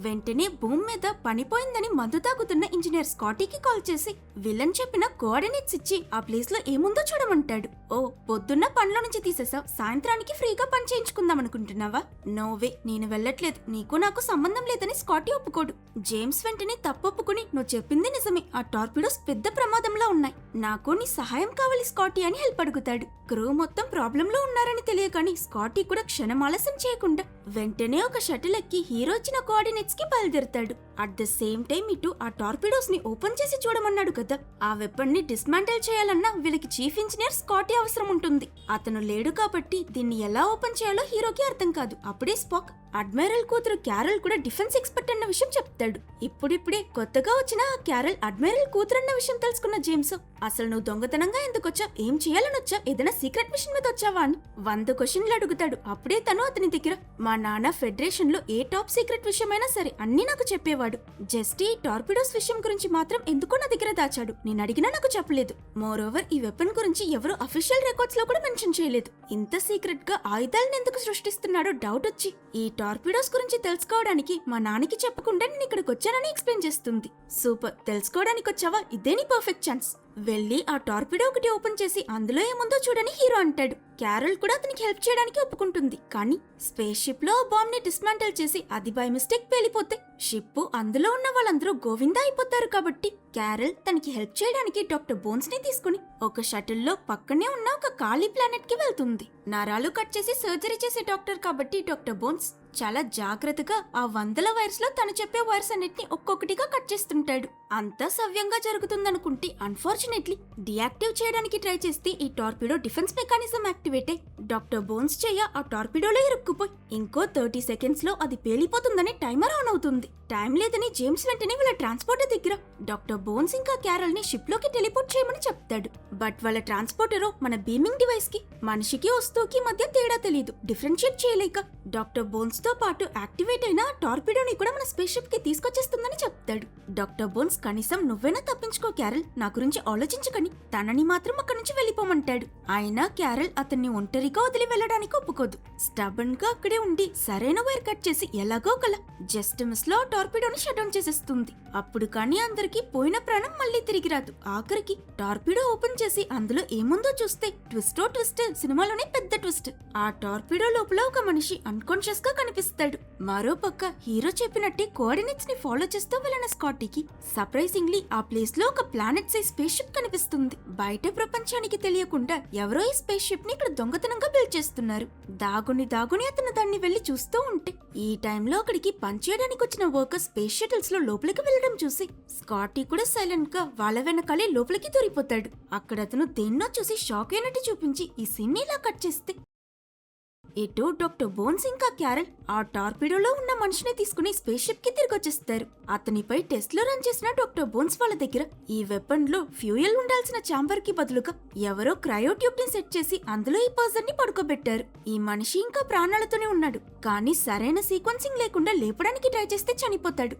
వెంటనే భూమి మీద పనిపోయిందని మందు తాగుతున్న ఇంజనీర్ స్కాటీకి కాల్ చేసి విలన్ చెప్పిన కోఆర్డినేట్స్ ఇచ్చి ఆ ప్లేస్ లో ఏముందో చూడమంటాడు. ఓ పొద్దున్న పనిలో నుంచి తీసేసావు, సాయంత్రానికి ఫ్రీగా పని చేయించుకుందాం అనుకుంటున్నావా? నోవే, నేను వెళ్ళట్లేదు, నీకు నాకు సంబంధం లేదని స్కాటీ ఒప్పుకోడు. జేమ్స్ వెంటనే తప్పొప్పుకుని నువ్వు చెప్పింది నిజమే, ఆ టార్పిడోస్ పెద్ద ప్రమాదంలో ఉన్నాయి, నాకు నీ సహాయం కావాలి స్కాటీ అని హెల్ప్ అడుగుతాడు. క్రూ మొత్తం ప్రాబ్లంలో ఉన్నారని తెలియగాని స్కాటీ కూడా క్షణం ఆలస్యం చేయకుండా వెంటనే ఒక షటిల్ ఎక్కి హీరో ఇచ్చిన కోఆర్డినేట్స్ కి బయలుదేరుతాడు. అట్ ద సేమ్ టైం ఇటు ఆ టార్పిడోస్ ని ఓపెన్ చేసి చూడమన్నాడు కదా, ఆ వెపన్ ని డిస్మాంటిల్ చేయాలన్నా వీళ్ళకి చీఫ్ ఇంజనీర్ స్కాటీ అవసరం ఉంటుంది. అతను లేడు కాబట్టి దీన్ని ఎలా ఓపెన్ చేయాలో హీరోకి అర్థం కాదు. అప్పుడే స్పాక్ అడ్మైరల్ కూతురు క్యారల్ కూడా డిఫెన్స్ ఎక్స్పర్ట్ అన్న విషయం చెప్తాడు. ఇప్పుడిప్పుడే కొత్తగా వచ్చిన ఆ క్యారల్ అడ్మైరల్ కూతురు అన్న విషయం తెలుసుకున్న జేమ్స్ అసలు నువ్వు దొంగతనంగా ఎందుకు వచ్చావు, ఏం చేయాలని వచ్చావు, ఏదైనా సీక్రెట్ మిషన్ మీద వచ్చావా అని 100 క్వశ్చన్లు అడుగుతాడు. అప్పుడే తను అతని దగ్గర మా నాన్న ఫెడరేషన్ లో ఏ టాప్ సీక్రెట్ విషయమైనా సరే అన్ని నాకు చెప్పేవాడు, జస్ట్ ఈ టార్పిడోస్ విషయం గురించి మాత్రం ఎందుకో నా దగ్గర దాచాడు, నేను అడిగినా నాకు చెప్పలేదు. మోర్ ఓవర్ ఈ వెపన్ గురించి ఎవరు అఫీషియల్ రికార్డ్స్ లో కూడా మెన్షన్ చేయలేదు. ఇంత సీక్రెట్ గా ఆయుధాలను ఎందుకు సృష్టిస్తున్నాడో డౌట్ వచ్చి ఈ టార్పిడోస్ గురించి తెలుసుకోవడానికి మా నాన్నకి చెప్పకుండా నేను ఇక్కడికి వచ్చానని ఎక్స్ప్లెయిన్ చేస్తుంది. సూపర్, తెలుసుకోవడానికి వచ్చావా, ఇదే నీ పర్ఫెక్ట్ ఛాన్స్, వెళ్ళి ఆ టార్పిడో ఒకటి ఓపెన్ చేసి అందులో ఏముందో చూడని హీరో అంటాడు. క్యారల్ కూడా అతనికి హెల్ప్ చేయడానికి ఒప్పుకుంటుంది. కానీ స్పేస్ షిప్ లో బాంబ్ ని డిస్మాంటిల్ చేసి అది బై మిస్టేక్ పేలిపోతే షిప్ అందులో ఉన్న వాళ్ళందరూ గోవిందా అయిపోతారు. కాబట్టి క్యారల్ తనకి హెల్ప్ చేయడానికి డాక్టర్ బోన్స్ ని తీసుకుని ఒక షటిల్ లో పక్కనే ఉన్న ఒక ఖాళీ ప్లానెట్ కి వెళ్తుంది. నరాలు కట్ చేసి సర్జరీ చేసే డాక్టర్ కాబట్టి డాక్టర్ బోన్స్ చాలా జాగ్రత్తగా ఆ 100 వైర్స్ లో తను చెప్పే వైర్స్ అన్నిటిని ఒక్కొక్కటిగా కట్ చేస్తుంటాడు. అంతా సవ్యంగా జరుగుతుందనుకుంటే అన్ఫార్చునేట్లీ డియాక్టివ్ చేయడానికి ట్రై చేస్తే ఈ టార్పిడో డిఫెన్స్ మెకానిజం యాక్టివేట్ అయి డాక్టర్ బోన్స్ చెయ్య ఆ టార్పిడోలో ఇరుక్కుపోయి ఇంకో 30 సెకండ్స్ లో అది పేలిపోతుందని టైమర్ ఆన్ అవుతుంది. టైం లేదని జేమ్స్ వెంటనే వాళ్ళ ట్రాన్స్పోర్టర్ దగ్గర డాక్టర్ బోన్స్ ఇంకా క్యారల్ ని షిప్ లోకి టెలిపోర్ట్ చేయమని చెప్తాడు. బట్ వాళ్ళ ట్రాన్స్పోర్టర్ మన బీమింగ్ డివైస్ కి మనిషికి వస్తువుకి మధ్య తేడా తెలియదు, డిఫరెన్షియేట్ చేయలేక డాక్టర్ బోన్స్ తో పాటు యాక్టివేట్ అయిన టార్పిడోని కూడా మన స్పేస్ షిప్ కి తీసుకొచ్చేస్తుందని చెప్తాడు. డాక్టర్ బోన్స్ కనీసం నువ్వైనా తప్పించుకో క్యారల్, నా గురించి ఆలోచించకని తనని మాత్రం అక్కడి నుంచి వెళ్ళిపోమంటాడు. అయినా క్యారల్ అతన్ని ఒంటరిగా వదిలి వెళ్ళడానికి ఒప్పుకోదు. స్టబన్ గా అక్కడే ఉండి సరైన వైర్ కట్ చేసి ఎలాగో కల జస్ట్ మిస్ లో టార్పిడోని షట్ డౌన్ చేసేస్తుంది. అప్పుడు కానీ అందరికి పోయిన ప్రాణం మళ్ళీ తిరిగి రాదు. ఆఖరికి టార్పిడో ఓపెన్ చేసి అందులో ఏముందో చూస్తే ట్విస్ట్ సినిమాలోనే పెద్ద ట్విస్ట్. ఆ టార్పిడో లోపల ఒక మనిషి అన్కాన్షియస్ గా కనిపిస్తాడు. మరోపక్క హీరో చెప్పినట్టే కోఆర్డినేట్స్ ని ఫాలో చేస్తూ వెళ్ళిన స్కాటీకి సర్ప్రైజింగ్లీ ఆ ప్లేస్ లో ఒక ప్లానెట్ సైజ్ స్పేస్ షిప్ కనిపిస్తుంది. బయట ప్రపంచానికి తెలియకుండా ఎవరో ఈ స్పేస్ షిప్ ని ఇక్కడ దొంగతనంగా బిల్డ్ చేస్తున్నారు. దాగుని అతను దాన్ని వెళ్లి చూస్తూ ఉంటే ఈ టైంలో అక్కడికి పనిచేయడానికి వచ్చిన వర్కర్ స్పేస్ షటిల్స్ లో లోపలికి వెళ్లడం చూసి స్కాటీ కూడా సైలెంట్ గా వాళ్ళ వెనకాలే లోపలికి దొరికిపోతాడు. అక్కడ అతను దేన్నో చూసి షాక్ అయినట్టు చూపించి ఈ సీన్ ఇలా కట్ చేస్తే ఇటు డాక్టర్ బోన్స్ ఇంకా క్యారెల్ ఆ టార్పిడోలో ఉన్న మనిషిని తీసుకుని స్పేస్ షిప్ కి తిరిగి వచ్చేస్తారు. అతనిపై టెస్ట్ లో రన్ చేసిన డాక్టర్ బోన్స్ వాళ్ళ దగ్గర ఈ వెపన్ లో ఫ్యూయల్ ఉండాల్సిన ఛాంబర్ కి బదులుగా ఎవరో క్రయో ట్యూబ్ ని సెట్ చేసి అందులో ఈ పర్సన్ ని పడుకోబెట్టారు. ఈ మనిషి ఇంకా ప్రాణాలతోనే ఉన్నాడు, కానీ సరైన సీక్వెన్సింగ్ లేకుండా లేపడానికి ట్రై చేస్తే చనిపోతాడు.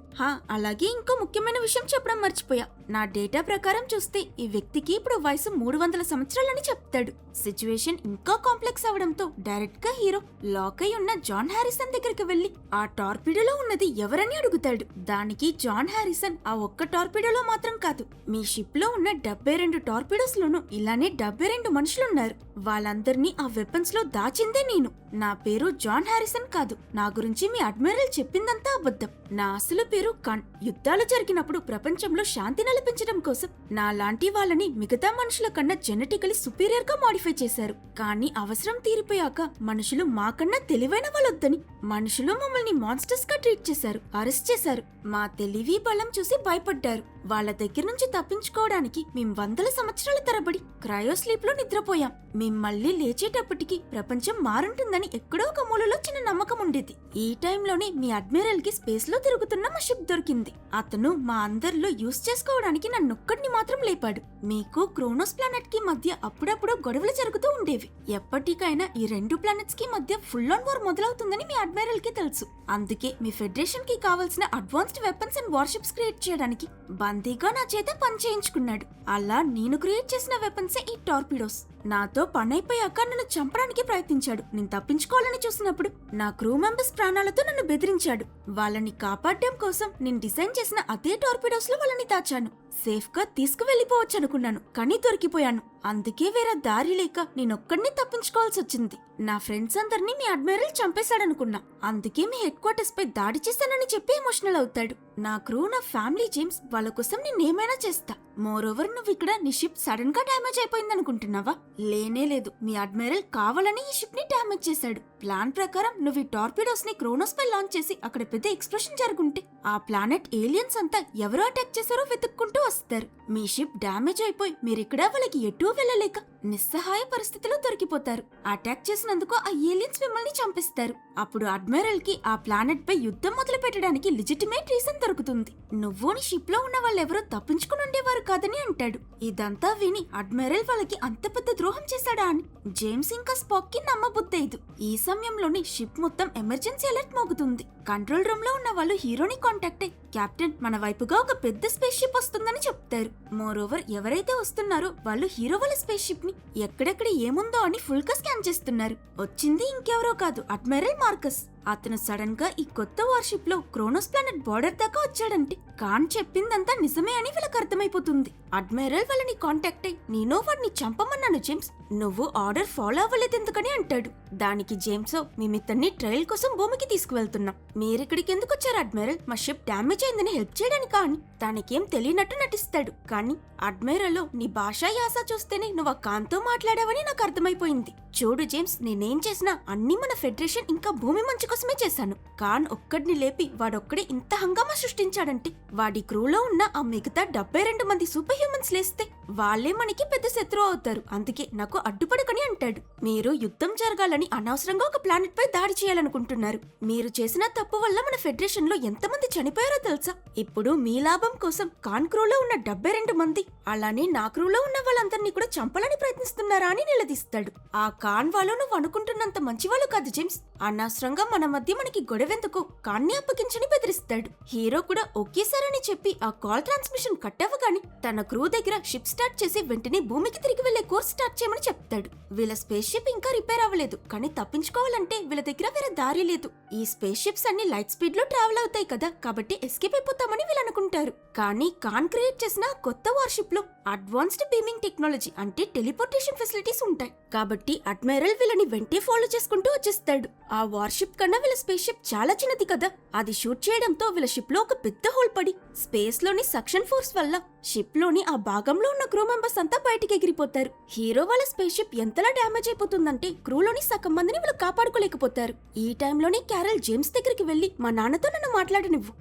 అలాగే ఇంకో ముఖ్యమైన విషయం చెప్పడం మర్చిపోయా. నా డేటా ప్రకారం చూస్తే ఈ వ్యక్తికి ఇప్పుడు వయసు 300 సంవత్సరాలని చెప్తాడు. సిచ్యువేషన్ ఇంకా కాంప్లెక్స్ అవడంతో డైరెక్ట్ గా హీరో లాక్ అయి ఉన్న జాన్ హారిసన్ దగ్గరికి వెళ్లి ఆ టార్పిడోలో ఉన్నది ఎవరని అడుగుతాడు. దానికి జాన్ హారిసన్ ఆ ఒక్క టార్పిడోలో మాత్రం కాదు, మీ షిప్ లో ఉన్న 72 టార్పిడోస్ లోనూ ఇలానే 72 మనుషులున్నారు. వాళ్ళందరినీ ఆ వెపన్స్ లో దాచిందే నేను. నా పేరు జాన్ హారిసన్ కాదు. నా గురించి మీ అడ్మిరల్ చెప్పిందంతా అబద్ధం. నా అసలు పేరు కన్. యుద్ధాలు జరిగినప్పుడు ప్రపంచంలో శాంతి నెలపించడం కోసం నా లాంటి వాళ్ళని మిగతా మనుషుల కన్నా జెనెటికలీ సుపీరియర్ గా మాడిఫై చేశారు. కానీ అవసరం తీరిపోయాక మనుషులు మాకన్నా తెలివైన వాళ్ళొద్దని మనుషులు మమ్మల్ని మాన్స్టర్స్ గా ట్రీట్ చేశారు, అరెస్ట్ చేశారు. మా తెలివి బలం చూసి భయపడ్డారు. వాళ్ళ దగ్గర నుంచి తప్పించుకోవడానికి మేం 100 సంవత్సరాల తరబడి క్రయోస్లీప్ లో నిద్రపోయాం. మేం మళ్ళీ లేచేటప్పటికి ప్రపంచం మారుంటుందని ఎక్కడో ఒక మూలలో చిన్న నమ్మకం ఉండేది. ఈ టైంలోనే మీ అడ్మిరల్ కి స్పేస్ లో తిరుగుతున్న మా షిప్ దొరికింది. అతను మా అందరిలో యూజ్ చేసుకోవడానికి నన్నొక్కడిని మాత్రం లేపాడు. మీకు క్రోనోస్ ప్లానెట్ కి మధ్య అప్పుడప్పుడు గొడవలు జరుగుతూ ఉండేవి. ఎప్పటికైనా ఈ 2 ప్లానెట్స్ కి మధ్య ఫుల్ ఆన్ వార్ మొదలవుతుందని మీ అడ్మిరల్ కి తెలుసు. అందుకే మీ ఫెడరేషన్ కి కావాల్సిన advanced weapons and warships create చేయడానికి బందీగా నా చేత పని చేయించుకున్నాడు. అలా నేను క్రియేట్ చేసిన వెపన్సే ఈ టార్పిడోస్. నాతో పనైపోయాక నన్ను చంపడానికి ప్రయత్నించాడు. నేను తప్పించుకోవాలని చూసినప్పుడు నా క్రూ మెంబర్స్ ప్రాణాలతో నన్ను బెదిరించాడు. వాళ్ళని కాపాడడం కోసం నేను డిజైన్ చేసిన అదే టార్పిడోస్ లో వాళ్ళని దాచాను. సేఫ్ గా తీసుకువెళ్లిపోవచ్చు అనుకున్నాను, కానీ దొరికిపోయాను. అందుకే వేరే దారి లేక నేనొక్కడిని తప్పించుకోవాల్సి వచ్చింది. నా ఫ్రెండ్స్ అందరినీ మీ అడ్మిరల్ చంపేశాడనుకున్నా. అందుకే మీ హెడ్ క్వార్టర్స్ పై దాడి చేశానని చెప్పి ఎమోషనల్ అవుతాడు. నా క్రూ, నా ఫ్యామిలీ, జేమ్స్ వాళ్ళ కోసం నేనేమైనా చేస్తా. మోరోవర్ నువ్వు ఇక్కడ నీ షిప్ సడన్ గా డ్యామేజ్ అయిపోయిందనుకుంటున్నావా? లేనే లేదు. మీ అడ్మిరల్ కావాలని ఈ షిప్ ని డ్యామేజ్ చేశాడు. ప్లాన్ ప్రకారం నువ్వు ఈ టార్పిడోస్ ని క్రోనోస్ పై లాంచ్ చేసి అక్కడ పెద్ద ఎక్స్ప్లోషన్ జరుగుంటే ఆ ప్లానెట్ ఏలియన్స్ అంతా ఎవరు అటాక్ చేశారో వెతుక్కుంటూ వస్తారు. మీ షిప్ డ్యామేజ్ అయిపోయి మీరిక్కడ వాళ్ళకి ఎటూ వెళ్ళలేక నిస్సహాయ పరిస్థితిలో దొరికిపోతారు. అటాక్ చేసినందుకు ఆ ఏలియన్స్ మిమ్మల్ని చంపేస్తారు. అప్పుడు అడ్మిరల్ కి ఆ ప్లానెట్ పై యుద్ధం మొదలు పెట్టడానికి లిజిటిమేట్ రీజన్ దొరుకుతుంది. నువ్వు నీ షిప్ లో ఉన్న వాళ్ళెవరో తప్పించుకుని ఉండేవారు కాదని అంటాడు. ఇదంతా విని అడ్మిరల్ వాళ్ళకి అంత పెద్ద ద్రోహం చేశాడా అని జేమ్స్ ఇంకా స్పాక్ కి నమ్మబుద్దైదు. ఈ సమయంలోనే షిప్ మొత్తం ఎమర్జెన్సీ అలర్ట్ మోగుతుంది. కంట్రోల్ రూమ్ లో ఉన్న వాళ్ళు హీరోని కాంటాక్ట్ అయ్యి కెప్టెన్ మన వైపుగా ఒక పెద్ద స్పేస్ షిప్ వస్తుందని చెప్తారు. మోరోవర్ ఎవరైతే వస్తున్నారో వాళ్ళు హీరో వాళ్ళ స్పేస్ షిప్ ని ఎక్కడెక్కడ ఏముందో అని ఫుల్ గా స్కాన్ చేస్తున్నారు. వచ్చింది ఇంకెవరో కాదు, అడ్మిరల్ మార్కస్. అతను సడన్ గా ఈ కొత్త వార్షిప్ లో క్రోనోస్ ప్లానెట్ బార్డర్ దాకా వచ్చాడంటే ఖాన్ చెప్పిందంతా నిజమే అని వీళ్ళకి అర్థమైపోతుంది. అడ్మిరల్ వాళ్ళని కాంటాక్ట్ అయ్యి నేను వాడిని చంపమన్నాను జేమ్స్, నువ్వు ఆర్డర్ ఫాలో అవ్వలేదెందుకని అంటాడు. దానికి జేమ్స్, మేమితన్ని ట్రయల్ కోసం భూమికి తీసుకువెళ్తున్నాం. మీరిక్కడికి ఎందుకు వచ్చారు అడ్మిరల్? మా షిప్ డ్యామేజ్ అయిందని హెల్ప్ చేయడానికి అని తనకేం తెలియనట్టు నటిస్తాడు. కానీ అడ్మిరల్ నీ భాషా యాస చూస్తేనే నువ్వు ఆ ఖాన్తో మాట్లాడావని నాకు అర్థమైపోయింది. చూడు జేమ్స్, నేనేం చేసినా అన్ని మన ఫెడరేషన్ ఇంకా భూమి మంచి కోసమే చేశాను. ఖాన్ ఒక్కడిని లేపి వాడొక్కడే ఇంత హంగామా సృష్టించాడంటే వాడి క్రూలో ఉన్న ఆ మిగతా 72 మంది సూపర్ హ్యూమన్స్ లేస్తే వాళ్ళే మనకి పెద్ద శత్రువు అవుతారు. అందుకే నాకు అడ్డుపడకని అంటాడు. మీరు యుద్ధం జరగాలని అనవసరంగా ఒక ప్లానెట్ పై దాడి చేయాలనుకుంటున్నారు. మీరు చేసిన తప్పు వల్ల మన ఫెడరేషన్ లో ఎంతమంది చనిపోయారో తెలుసా? ఇప్పుడు మీ లాభం కోసం ఖాన్ క్రూలో ఉన్న 72 మంది అలానే నా క్రూలో ఉన్న వాళ్ళందరినీ కూడా చంపాలని ప్రయత్నిస్తున్నారా అని నిలదీస్తాడు. ఆ ఖాన్ వాళ్ళు నువ్వు అనుకుంటున్నంత మంచివాళ్ళు కాదు జేమ్స్. అనవసరంగా మన మధ్య మనకి గొడవెందుకు, ఖాన్ని అప్పగించని బెదిరిస్తాడు. హీరో కూడా ఒకేసారని చెప్పి ఆ కాల్ ట్రాన్స్మిషన్ కట్ అవ్వగానే తన క్రూ దగ్గర షిప్ స్టార్ట్ చేసి వెంటనే భూమికి తిరిగి వెళ్లే కోర్స్ స్టార్ట్ చేయమని చెప్తాడు. వీళ్ళ స్పేస్ షిప్ ఇంకా రిపేర్ అవ్వలేదు, కానీ తప్పించుకోవాలంటే వీళ్ళ దగ్గర వేరే దారి లేదు. ఈ స్పేస్ షిప్స్ అన్ని లైట్ స్పీడ్ లో ట్రావెల్ అవుతాయి కదా, కాబట్టి ఎస్కేప్ అయిపోతామని వీళ్ళు అనుకుంటారు. కానీ ఖాన్ క్రియేట్ చేసిన కొత్త వార్షిప్ లో అడ్వాన్స్డ్ బీమింగ్ టెక్నాలజీ అంటే టెలిపోర్టేషన్ ఫెసిలిటీస్ ఉంటాయి. కాబట్టి అడ్మైరల్ వీళ్ళని వెంటే ఫాలో చేసుకుంటూ వచ్చేస్తాడు. ఆ వార్షిప్ కన్నా వీళ్ళ స్పేస్ షిప్ చాలా చిన్నది కదా, అది షూట్ చేయడంతో వీళ్ళ షిప్ లో ఒక పెద్ద హోల్ పడి స్పేస్ లోని సక్షన్ ఫోర్స్ వల్ల షిప్ లోని ఆ భాగంలో ఉన్న క్రూ మెంబర్స్ అంతా బయటికి ఎగిరిపోతారు. హీరో వాళ్ళ స్పేస్ షిప్ ఎంతలా డ్యామేజ్ అయిపోతుందంటే క్రూలోని సగం మందిని వీళ్ళు కాపాడుకోలేకపోతారు. ఈ టైంలోనే క్యారల్ జేమ్స్ దగ్గరికి వెళ్లి, మా నాన్నతో నన్ను మాట్లాడనివ్వు,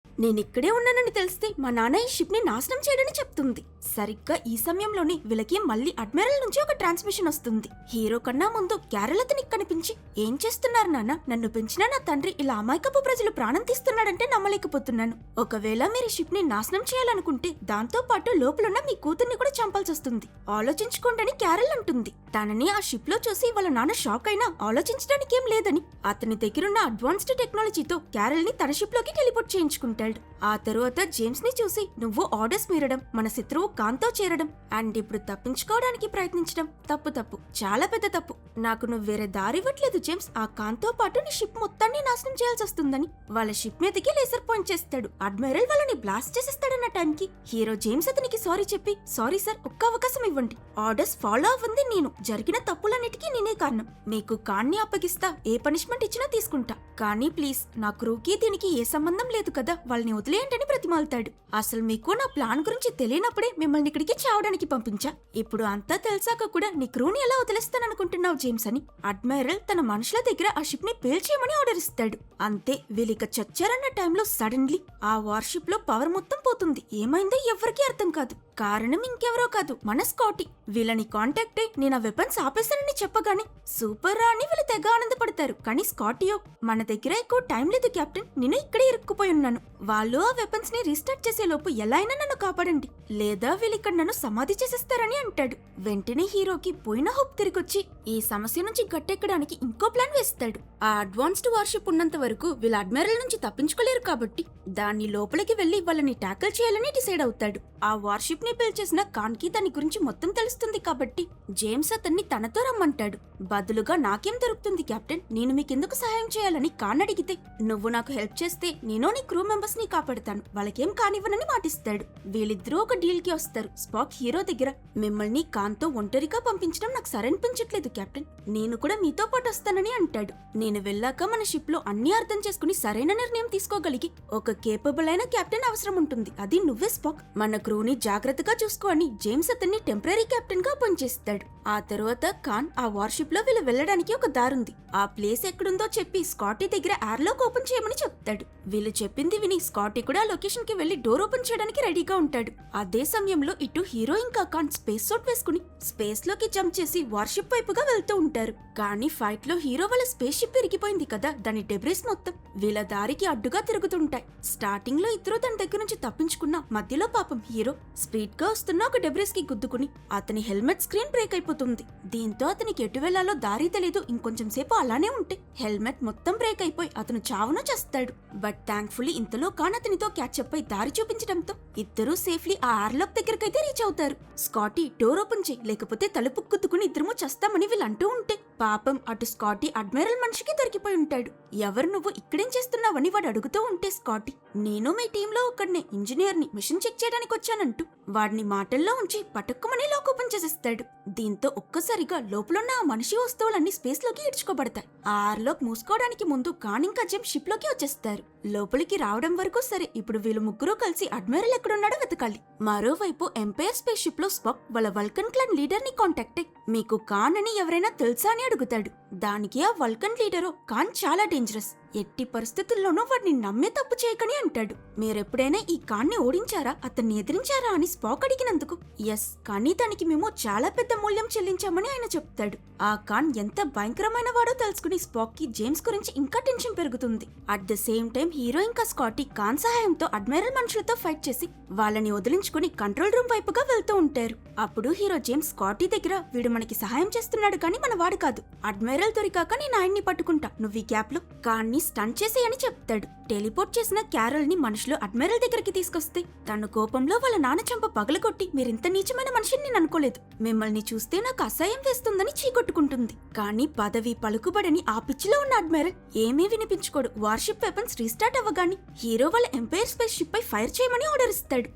నేనిక్కడే ఉన్నానని తెలిస్తే మా నాన్న ఈ షిప్ ని నాశనం చేయడని చెప్తుంది. సరిగ్గా ఈ సమయంలోనే వీళ్ళకి మళ్ళీ అడ్మిరల్ నుంచి ఒక ట్రాన్స్మిషన్ వస్తుంది. హీరో కన్నా ముందు క్యారల్ అతనికి కనిపించి, ఏం చేస్తున్నారు నాన్న, నన్ను పెంచిన నా తండ్రి ఇలా అమాయకపు ప్రజలు ప్రాణం తీస్తున్నాడంటే నమ్మలేకపోతున్నాను. ఒకవేళ మీరు షిప్ ని నాశనం చేయాలనుకుంటే దాంతో పాటు లోపలున్న మీ కూతుర్ని కూడా చంపాల్సి వస్తుంది, ఆలోచించుకోండి అని క్యారల్ అంటుంది. తనని ఆ షిప్ లో చూసి వాళ్ళ నాన్న షాక్ అయినా ఆలోచించడానికి ఏం లేదని అతని దగ్గరున్న అడ్వాన్స్డ్ టెక్నాలజీతో క్యారల్ ని తన షిప్ లోకి టెలిపోర్ట్ చేయించుకుంటాడు. ఆ తరువాత జేమ్స్ ని చూసి, నువ్వు ఆర్డర్స్ మీరడం, మన శత్రువు ఖాన్తో చేరడం అండ్ ఇప్పుడు తప్పించుకోవడానికి ప్రయత్నించడం తప్పు, చాలా పెద్ద తప్పు. నాకు నువ్వు వేరే దారి ఇవ్వట్లేదు జేమ్స్, ఆ ఖాన్తో పాటు నీ షిప్ మొత్తాన్ని నాశనం చేయాల్సి వస్తుందని వాళ్ళ షిప్ మీదకి లేజర్ పాయింట్ చేస్తాడు. అడ్మైరల్ వాళ్ళని బ్లాస్ట్ చేసేస్తాడన్న టైంకి హీరో జేమ్స్ అతనికి సారీ చెప్పి, సారీ సార్, ఒక్క అవకాశం ఇవ్వండి, ఆర్డర్స్ ఫాలో అవ్వంది నేను, జరిగిన తప్పులన్నిటికీ నేనే కారణం, మీకు ఖాన్ని అప్పగిస్తా, ఏ పనిష్మెంట్ ఇచ్చినా తీసుకుంటా, కానీ ప్లీజ్ నా క్రూకి దీనికి ఏ సంబంధం లేదు కదా, వాళ్ళని వదిలేయంటని ప్రతిమాలుతాడు. అసలు మీకు నా ప్లాన్ గురించి తెలియనప్పుడే మిమ్మల్ని ఇక్కడికి చావడానికి పంపించా, ఇప్పుడు అంతా తెలిసాక కూడా నీ క్రూని ఎలా వదిలేస్తాననుకుంటున్నావు జేమ్స్ అని అడ్మైరల్ తన మనుషుల దగ్గర ఆ షిప్ ని పేల్చేయమని ఆర్డర్ ఇస్తాడు. అంతే, వీళ్ళిక చచ్చారన్న టైంలో సడన్లీ ఆ వార్షిప్ లో పవర్ మొత్తం పోతుంది. ఏమైందో ఎవ్వరికీ అర్థం కాదు. కారణం ఇంకెవరో కాదు, మన స్కాటీ. వీళ్ళని కాంటాక్ట్ అయి నేను ఆ వెపన్స్ ఆపేశానని చెప్పగానే సూపర్ రా అని వీళ్ళు తెగ ఆనందపడతారు. కానీ స్కాటియో, మన దగ్గర ఎక్కువ టైం లేదు కెప్టెన్, నేను ఇక్కడే ఇరుక్కుపోయి ఉన్నాను, వాళ్ళు ఆ వెపన్స్ ని రీస్టార్ట్ చేసే లోపు ఎలా అయినా నన్ను కాపాడండి, లేదా వీళ్ళిక్కడ నన్ను సమాధి చేసేస్తారని అంటాడు. వెంటనే హీరోకి పోయిన హోప్ తిరిగొచ్చి ఈ సమస్య నుంచి గట్టెక్కడానికి ఇంకో ప్లాన్ వేస్తాడు. ఆ అడ్వాన్స్డ్ వార్షిప్ ఉన్నంత వరకు వీళ్ళ అడ్మైరల్ నుంచి తప్పించుకోలేరు కాబట్టి దాన్ని లోపలికి వెళ్లి వాళ్ళని టాకిల్ చేయాలని డిసైడ్ అవుతాడు. ఆ వార్షిప్ ని పిలిచేసిన ఖాన్ కి దాని గురించి మొత్తం తెలుస్తుంది కాబట్టి జేమ్స్ అతన్ని తనతో రమ్మంటాడు. బదులుగా నాకేం దొరుకుతుంది కెప్టెన్, నేను మీకెందుకు సహాయం చేయాలని ఖాన్ అడిగితే, నువ్వు నాకు హెల్ప్ చేస్తే నేను నీ క్రూ మెంబర్స్ ని కాపాడతాను, వాళ్ళకేం కానివ్వనని మాటిస్తాడు. వీళ్ళిద్దరూ ఒక డీల్ కి వస్తారు. స్పాక్ హీరో దగ్గర, మిమ్మల్ని ఖాన్ తో ఒంటరిగా పంపించడం నాకు సరనిపించట్లేదు కెప్టెన్, నేను కూడా మీతో పాటు వస్తానని అంటాడు. నేను వెళ్ళాక మన షిప్ లో అన్ని అర్థం చేసుకుని సరైన నిర్ణయం తీసుకోగలిగి ఒక కేపబుల్ అయిన కెప్టెన్ అవసరం ఉంటుంది, అది నువ్వే స్పాక్, మన క్రూని జాగ్రత్తగా చూసుకో అని జేమ్స్ అతన్ని టెంపరీ కెప్టెన్ గా పనిచేస్తాడు. ఆ తరువాత ఖాన్ ఆ వార్షిప్ లో వీళ్ళు వెళ్ళడానికి ఒక దారుంది, ఆ ప్లేస్ ఎక్కడుందో చెప్పి స్కాటీ దగ్గర ఎయిర్లాక్ ఓపెన్ చేయమని చెప్తాడు. వీళ్ళు చెప్పింది విని స్కాటీ కూడా లొకేషన్ కి వెళ్లి డోర్ ఓపెన్ చేయడానికి రెడీగా ఉంటాడు. అదే సమయంలో ఇటు హీరో ఇంకా ఖాన్ స్పేస్ సూట్ వేసుకుని స్పేస్ లోకి జంప్ చేసి వార్షిప్ వైపుగా వెళ్తూ ఉంటారు. కానీ ఫైట్ లో హీరో వాళ్ళ స్పేస్ షిప్ విరిగిపోయింది కదా, దాని డెబ్రిస్ మొత్తం వీళ్ళ దారికి అడ్డుగా తిరుగుతుంటాయి. స్టార్టింగ్ లో ఇద్దరు తన దగ్గర నుంచి తప్పించుకున్న మధ్యలో పాపం హీరో స్పీడ్ గా వస్తున్న ఒక డెబ్రిస్ కి గుద్దుకుని అతని హెల్మెట్ స్క్రీన్ బ్రేక్ అయిపోతుంది. దీంతో అతనికి ఎటు వెళ్లాలో దారి తెలీదు. ఇంకొంచెం సేపు అలానే ఉంటే హెల్మెట్ మొత్తం బ్రేక్ అయిపోయి అతను చావును చేస్తాడు. బట్ థ్యాంక్ఫుల్లీ ఇంతలో ఖాన్ అతనితో క్యాచప్ అయి దారి చూపించడంతో ఇద్దరూ సేఫ్లీ ఆ ఎయిర్లాక్ దగ్గరకైతే రీచ్ అవుతారు. స్కాటీ, డోర్ ఓపెన్ చేయి, లేకపోతే తలుపు గుద్దుకుని ఇద్దరము చస్తామని వీళ్ళు అంటూ ఉంటే పాపం అటు స్కాటీ అడ్మైరల్ మనిషికి దొరికిపోయి ఉంటాడు. ఎవరు నువ్వు, ఇక్కడేం చేస్తున్నావని వాడు అడుగుతూ ఉంటే స్కాటీ, నేను మీ టీంలో ఒకడినే, ఇంజనీర్ని, మిషన్ చెక్ చేయడానికి వచ్చానంటూ వాడిని మాటల్లో ఉంచి పటుక్కుమని లాక్ ఓపెన్ చేసేస్తాడు. దీంతో ఒక్కసారిగా లోపలున్న ఆ మనిషి వస్తువులన్నీ స్పేస్ లోకి ఇడ్చుకోబడతాయి. ఆ ఎయిర్లాక్ మూసుకోవడానికి ముందు ఖాన్ ఇంకా జేమ్స్ షిప్ లోకి వచ్చేస్తారు. లోపలికి రావడం వరకు సరే, ఇప్పుడు వీళ్ళు ముగ్గురు కలిసి అడ్మైరల్ ఎక్కడున్నాడో వెతకాలి. మరోవైపు ఎంపైర్ స్పేస్ షిప్ లో స్పాక్ వాళ్ళ వల్కన్ క్లాన్ లీడర్ ని కాంటాక్ట్ అయ్యి, మీకు ఖాన్ అని ఎవరైనా తెలుసా అని అడుగుతాడు. దానికి ఆ వల్కన్ లీడరు, ఖాన్ చాలా డేంజరస్, ఎట్టి పరిస్థితుల్లోనూ వాడిని నమ్మే తప్పు చేయకని అంటాడు. మీరెప్పుడైనా ఈ ఖాన్ని ఓడించారా, అతన్ని ఎదిరించారా అని స్పాక్ అడిగినందుకు ఎస్, కానీ దానికి మేము చాలా పెద్ద మూల్యం చెల్లించామని ఆయన చెప్తాడు. ఆ ఖాన్ ఎంత భయంకరమైన వాడో తెలుసుకుని స్పాక్ కి జేమ్స్ గురించి ఇంకా టెన్షన్ పెరుగుతుంది. At the same time hero ఇంకా స్కాటీ ఖాన్ సహాయంతో అడ్మైరల్ మనుషులతో ఫైట్ చేసి వాళ్ళని వదిలించుకుని కంట్రోల్ రూమ్ వైపుగా వెళ్తూ ఉంటారు. అప్పుడు హీరో జేమ్స్ స్కాటీ దగ్గర, వీడు మనకి సహాయం చేస్తున్నాడు కానీ మన వాడు కాదు, అడ్మైరల్ క్యారల్ దొరికాక నేను ఆయన్ని పట్టుకుంటా, నువ్వు ఈ గ్యాప్ లో కాన్ని స్టన్ చేసేయని చెప్తాడు. టెలిపోర్ట్ చేసిన క్యారల్ ని మనుషులు అడ్మిరల్ దగ్గరికి తీసుకొస్తే తన కోపంలో వాళ్ళ నాన్న చంప పగలగొట్టి మీరింత నీచమైన మనిషిని నేను అనుకోలేదు, మిమ్మల్ని చూస్తే నాకు అసహ్యం వేస్తుందని చీకొట్టుకుంటుంది. కానీ పదవి పలుకుబడని ఆ పిచ్చిలో ఉన్న అడ్మిరల్ ఏమీ వినిపించుకోడు. వార్షిప్ వెపన్స్ రీస్టార్ట్ అవ్వగానే హీరో వాళ్ళ ఎంపైర్ స్పేస్ షిప్ పై ఫైర్ చేయమని ఆర్డర్ ఇస్తాడు.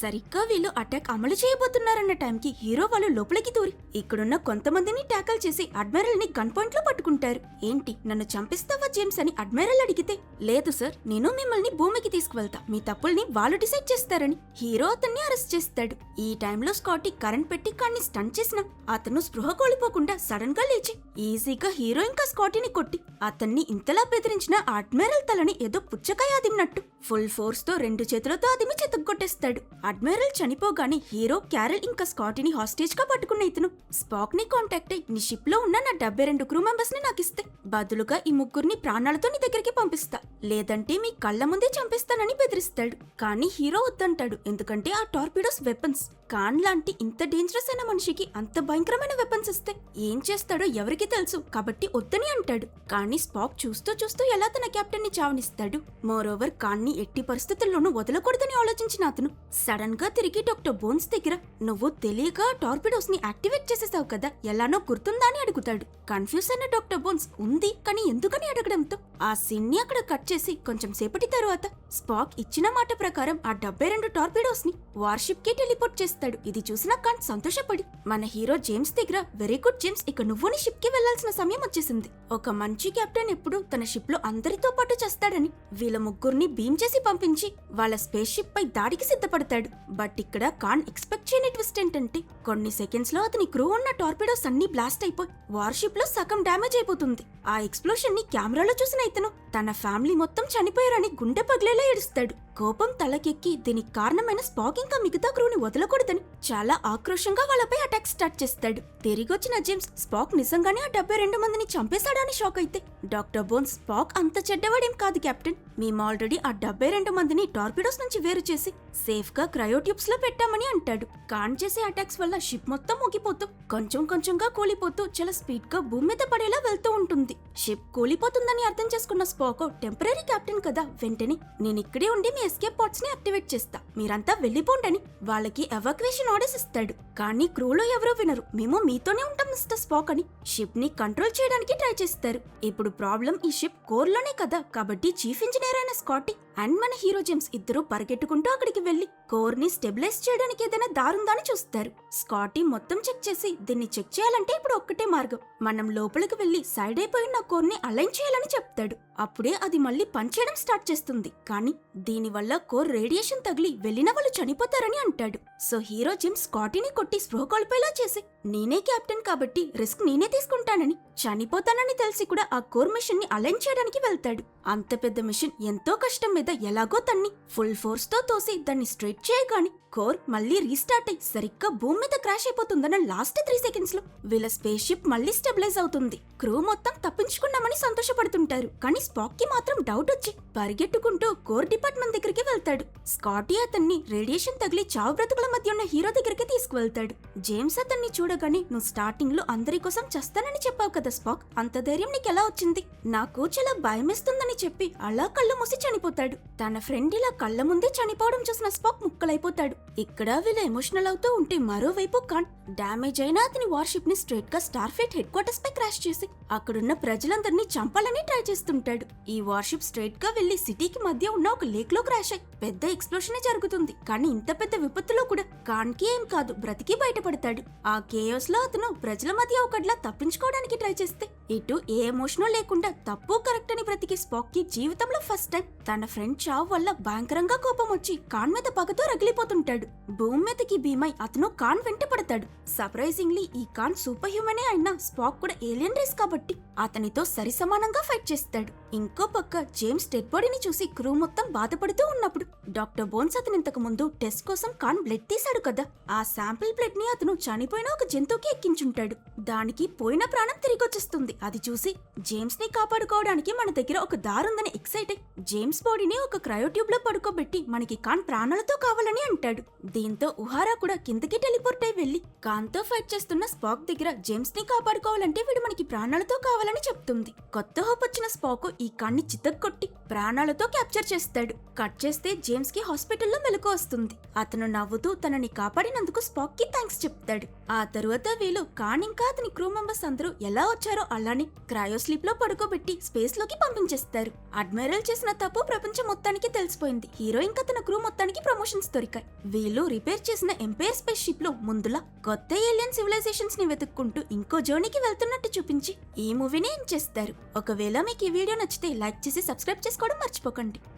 సరిగ్గా వీళ్ళు అటాక్ అమలు చేయబోతున్నారన్న టైంకి హీరో వాళ్ళు లోపలికి దూరి ఇక్కడున్న కొంతమందిని ట్యాకల్ చేసి అడ్మిరల్ ని గన్ పాయింట్ లో పట్టుకుంటారు. ఏంటి, నన్ను చంపిస్తావా జేమ్స్ అని అడ్మిరల్ అడిగితే, లేదు సార్, నేను మిమ్మల్ని భూమికి తీసుకువెళ్తా, మీ తప్పుల్ని వాళ్ళు డిసైడ్ చేస్తారని హీరో అతన్ని అరెస్ట్ చేస్తాడు. ఈ టైంలో స్కాటీ కరెంట్ పెట్టి కాన్ని స్టన్ చేసిన అతను స్పృహ కోల్పోకుండా సడన్ గా లేచి ఈజీగా హీరో ఇంకా స్కాటీని కొట్టి అతన్ని ఇంతలా బెదిరించిన అడ్మిరల్ తలని ఏదో పుచ్చకాయ అదిమినట్టు ఫుల్ ఫోర్స్ తో 2 చేతులతో అదిమి చెతగ్గొట్టేస్తాడు. అడ్మిరల్ చనిపోగానే హీరో, క్యారల్ ఇంకా స్కాటీని హాస్టేజ్ గా పట్టుకున్న ఇతను స్పాక్ ని కాంటాక్ట్ అయ్యి నీ షిప్ లో ఉన్న నా 72 క్రూ మెంబర్స్ ని నాకిస్తే బదులుగా ఈ ముగ్గురిని ప్రాణాలతో నీ దగ్గరికి పంపిస్తా, లేదంటే మీ కళ్ళ ముందే చంపిస్తానని బెదిరిస్తాడు. కానీ హీరో వద్దంటాడు, ఎందుకంటే ఆ టార్పిడోస్ వెపన్స్. కాన్ లాంటి ఇంత డేంజరస్ అయిన మనిషికి అంత భయంకరమైన వెపన్స్ ఇస్తే ఏం చేస్తాడో ఎవరికి తెలుసు, కాబట్టి వద్దని అంటాడు. కానీ స్పాక్ చూస్తూ చూస్తూ ఎలా తన కెప్టెన్ ని చావనిస్తాడు. మోరోవర్ కాన్ ని ఎట్టి పరిస్థితుల్లోనూ వదలకూడదని ఆలోచించిన అతను సడన్ గా తిరిగి డాక్టర్ బోన్స్ దగ్గర నువ్వు తెలియక టార్పిడోస్ ని యాక్టివేట్ చేసేసావు కదా, ఎలానో గుర్తుందా అని అడుగుతాడు. కన్ఫ్యూజ్ అయిన డాక్టర్ బోన్స్ ఉంది కానీ ఎందుకని అడగడంతో ఆ సీన్ ని అక్కడ కట్ చేసి కొంచెం సేపటి తరువాత స్పాక్ ఇచ్చిన మాట ప్రకారం ఆ 72 టార్పిడోస్ ని వార్షిప్ కి టెలిపోర్ట్ చేస్తాడు. ఇది చూసిన కాన్ సంతోషపడి మన హీరో జేమ్స్ దగ్గర, వెరీ గుడ్ జేమ్స్, ఇక నువ్వు నీ షిప్ కి వెళ్లాల్సిన సమయం వచ్చేసింది. ఒక మంచి కెప్టెన్ ఎప్పుడు తన షిప్ లో అందరితో పాటు చేస్తాడని వీళ్ళ ముగ్గురిని బీమ్ చేసి పంపించి వాళ్ళ స్పేస్ షిప్ పై దాడికి సిద్ధపడతాడు. బట్ ఇక్కడ కాన్ ఎక్స్పెక్ట్ చేయని ట్విస్ట్ ఏంటంటే కొన్ని సెకండ్స్ లో అతని క్రూ ఉన్న టార్పిడోస్ అన్ని బ్లాస్ట్ అయిపోయి వార్షిప్ లో సగం డ్యామేజ్ అయిపోతుంది. ఆ ఎక్స్ప్లోషన్ ని కెమెరాలో చూసిన ఇతను తన ఫ్యామిలీ మొత్తం చనిపోయారని గుండె పగిలేలా ఏడుస్తాడు. కోపం తలకెక్కి దీనికి కారణమైన స్పాక్ ఇంకా మిగతా క్రూని వదలకూడదని చాలా ఆక్రోషంగా వాళ్ళపై అటాక్ స్టార్ట్ చేస్తాడు. తిరిగొచ్చిన జేమ్స్ స్పాక్ నిజంగానే ఆ 72 మందిని చంపేశాడని షాక్ అయితే డాక్టర్ బోన్స్, స్పాక్ అంత చెడ్డవాడేం కాదు కెప్టెన్, మేము ఆల్రెడీ ఆ 72 మందిని టార్పిడోస్ నుంచి వేరు చేసి సేఫ్ గా క్రయోట్యూబ్స్ లో పెట్టామని అంటాడు. కాన్ చేసే అటాక్స్ వల్ల షిప్ మొత్తం ఊగిపోతూ కొంచెం కొంచెంగా కూలిపోతూ చాలా స్పీడ్ గా భూమి మీద పడేలా వెళ్తూ ఉంటుంది. షిప్ కూలిపోతుందని అర్థం చేసుకున్న స్పాక్ టెంపరరీ కెప్టెన్ కదా, వెంటనే నేను ఇక్కడే ఉండి మీ ఎస్కేప్ పాడ్స్ ని యాక్టివేట్ చేస్తా, మీరంతా వెళ్లిపోండని వాళ్ళకి ఎవాక్యుయేషన్ ఆర్డర్స్ ఇస్తాడు. కానీ క్రూలో ఎవరూ వినరు, మేము మీతోనే ఉంటాం మిస్టర్ స్పాక్ అని షిప్ ని కంట్రోల్ చేయడానికి ట్రై చేస్తారు. ఇప్పుడు ప్రాబ్లం ఈ షిప్ కోర్ లోనే కదా, కాబట్టి చీఫ్ ఇంజనీర్ అయిన స్కాటీ అండ్ మన హీరో జేమ్స్ ఇద్దరు పరిగెట్టుకుంటూ అక్కడికి వెళ్లి కోర్ ని స్టెబిలైజ్ చేయడానికి ఏదైనా దారుందా అని చూస్తారు. స్కాటీ మొత్తం చెక్ చేసి దీన్ని చెక్ చేయాలంటే ఇప్పుడు ఒక్కటే మార్గం, మనం లోపలికి వెళ్లి సైడ్ అయిపోయిన కోర్ ని అలైన్ చేయాలని చెప్తాడు. అప్పుడే అది మళ్ళీ పనిచేయడం స్టార్ట్ చేస్తుంది. కానీ దీనివల్ల కోర్ రేడియేషన్ తగిలి వెళ్లిన వాళ్ళు చనిపోతారని అంటాడు. సో హీరో జేమ్స్ స్కాటీని కొట్టి స్పృహ కోల్పోయేలా చేసి నేనే కెప్టెన్ కాబట్టి రిస్క్ నేనే తీసుకుంటానని, చనిపోతానని తెలిసి కూడా ఆ కోర్ మిషన్ ని అలైన్ చేయడానికి వెళ్తాడు. అంత పెద్ద మిషన్ ఎంతో కష్టం మీద ఎలాగో తన్ని ఫుల్ ఫోర్స్ తో తోసి దాన్ని స్ట్రైట్ చేయగాని కోర్ మళ్ళీ రీస్టార్ట్ అయి సరిగ్గా భూమి మీద క్రాష్ అయిపోతుందన్న లాస్ట్ 3 సెకండ్స్ లో వీళ్ళ స్పేస్ షిప్ మళ్ళీ స్టెబిలైజ్ అవుతుంది. క్రూ మొత్తం తప్పించుకున్నామని సంతోషపడుతుంటారు. కానీ స్పాక్ కి మాత్రం డౌట్ వచ్చి పరిగెట్టుకుంటూ కోర్ డిపార్ట్మెంట్ దగ్గరికి వెళ్తాడు. స్కాటీ అతన్ని రేడియేషన్ తగిలి చావు బ్రతుకుల మధ్య ఉన్న హీరో దగ్గరికి తీసుకువెళ్తాడు. జేమ్స్ అతన్ని చూడగానే నువ్వు స్టార్టింగ్ లో అందరి కోసం చస్తానని చెప్పావు కదా స్పాక్, అంత ధైర్యం నీకెలా వచ్చింది, నాకు చాలా భయమేస్తుందని చెప్పి అలా కళ్ళు మూసి చనిపోతాడు. తన ఫ్రెండ్ ఇలా కళ్ళ ముందే చనిపోవడం చూసిన స్పాక్ ముక్కలైపోతాడు. ఇక్కడ వీళ్ళ ఎమోషనల్ అవుతూ ఉంటే మరోవైపు కాన్ డ్యామేజ్ అయిన అతని వార్షిప్ ని స్ట్రైట్ గా స్టార్ఫీట్ హెడ్ క్వార్టర్స్ పై క్రాష్ చేసి అక్కడున్న ప్రజలందరినీ చంపాలని ట్రై చేస్తుంటాడు. ఈ వార్షిప్ స్ట్రైట్ గా వెళ్లి సిటీకి మధ్య ఉన్న ఒక లేక్ లో క్రాష్ అయి పెద్ద ఎక్స్ప్లోషన్ జరుగుతుంది. కానీ ఇంత పెద్ద విపత్తులో కూడా కాన్ కి ఏం కాదు, బ్రతికి బయటపడతాడు. ఆ కేయోస్ లో అతను ప్రజల మధ్య ఒకట్లా తప్పించుకోవడానికి ట్రై చేస్తే ఇటు ఏ ఎమోషనో లేకుండా తప్పు కరెక్ట్ అని బ్రతికి స్పాక్ కి జీవితంలో ఫస్ట్ టైం తన ఫ్రెండ్ చావు వల్ల భయంకరంగా కోపం వచ్చి కాన్ మీద పగతో రగిలిపోతుంటాడు. భూమి మీదకి భీమై అతను కాన్ వెంట పడతాడు. సర్ప్రైజింగ్లీ ఈ కాన్ సూపర్ హ్యూమనే అయినా స్పాక్ కూడా ఏలియన్ రేస్ కాబట్టి అతనితో సరిసమానంగా ఫైట్ చేస్తాడు. ఇంకో పక్క జేమ్స్ డెడ్ బాడీని చూసి క్రూ మొత్తం బాధపడుతూ ఉన్నప్పుడు డాక్టర్ బోన్స్ అతను ఇంతకు ముందు టెస్ట్ కోసం కాన్ బ్లడ్ తీశాడు కదా, ఆ శాంపిల్ బ్లడ్ ని అతను చనిపోయిన ఒక జంతువుకి ఎక్కించుంటాడు. దానికి పోయిన ప్రాణం తిరిగొచ్చేస్తుంది. అది చూసి జేమ్స్ ని కాపాడుకోవడానికి మన దగ్గర ఒక దారుందని ఎక్సైట్ అయి జేమ్స్ బాడీని ఒక క్రయోట్యూబ్ లో పడుకోబెట్టి మనకి ఖాన్ ప్రాణాలతో కావాలని అంటాడు. దీంతో ఉహారా కూడా కిందకి టెలిపోర్ట్ అయి వెళ్లి ఖాన్ తో ఫైట్ చేస్తున్న స్పాక్ దగ్గర జేమ్స్ ని కాపాడుకోవాలంటే వీడు మనకి ప్రాణాలతో కావాలని చెప్తుంది. కొత్త హోప్ వచ్చిన స్పాక్ ఈ ఖాన్ ని చితక్కొట్టి ప్రాణాలతో క్యాప్చర్ చేస్తాడు. కట్ చేస్తే జేమ్స్ కి హాస్పిటల్లో మెలకు వస్తుంది. అతను నవ్వుతూ తనని కాపాడినందుకు స్పాక్ కి థ్యాంక్స్ చెప్తాడు. ఆ తరువాత వీళ్ళు ఖాన్ ఇంకా అతని క్రూ మెంబర్స్ అందరూ ఎలా వచ్చారో అలానే క్రయోస్లీప్ లో పడుకోబెట్టి స్పేస్ లోకి పంపించేస్తారు. అడ్మైరల్ చేసిన తప్పు ప్రపంచం మొత్తానికి తెలిసిపోయింది. హీరో ఇంకా తన క్రూ మొత్తానికి ప్రమోషన్స్ దొరికాయి. వీళ్ళు రిపేర్ చేసిన ఎంపైర్ స్పేస్ షిప్ లో ముందులా కొత్త ఏలియన్ సివిలైజేషన్స్ ని వెతుక్కుంటూ ఇంకో జర్నీకి వెళ్తున్నట్టు చూపించి ఈ మూవీని ఎండ్ చేస్తారు. ఒకవేళ మీకు ఈ వీడియో నచ్చితే లైక్ చేసి సబ్స్క్రైబ్ చేసుకోవడం మర్చిపోకండి.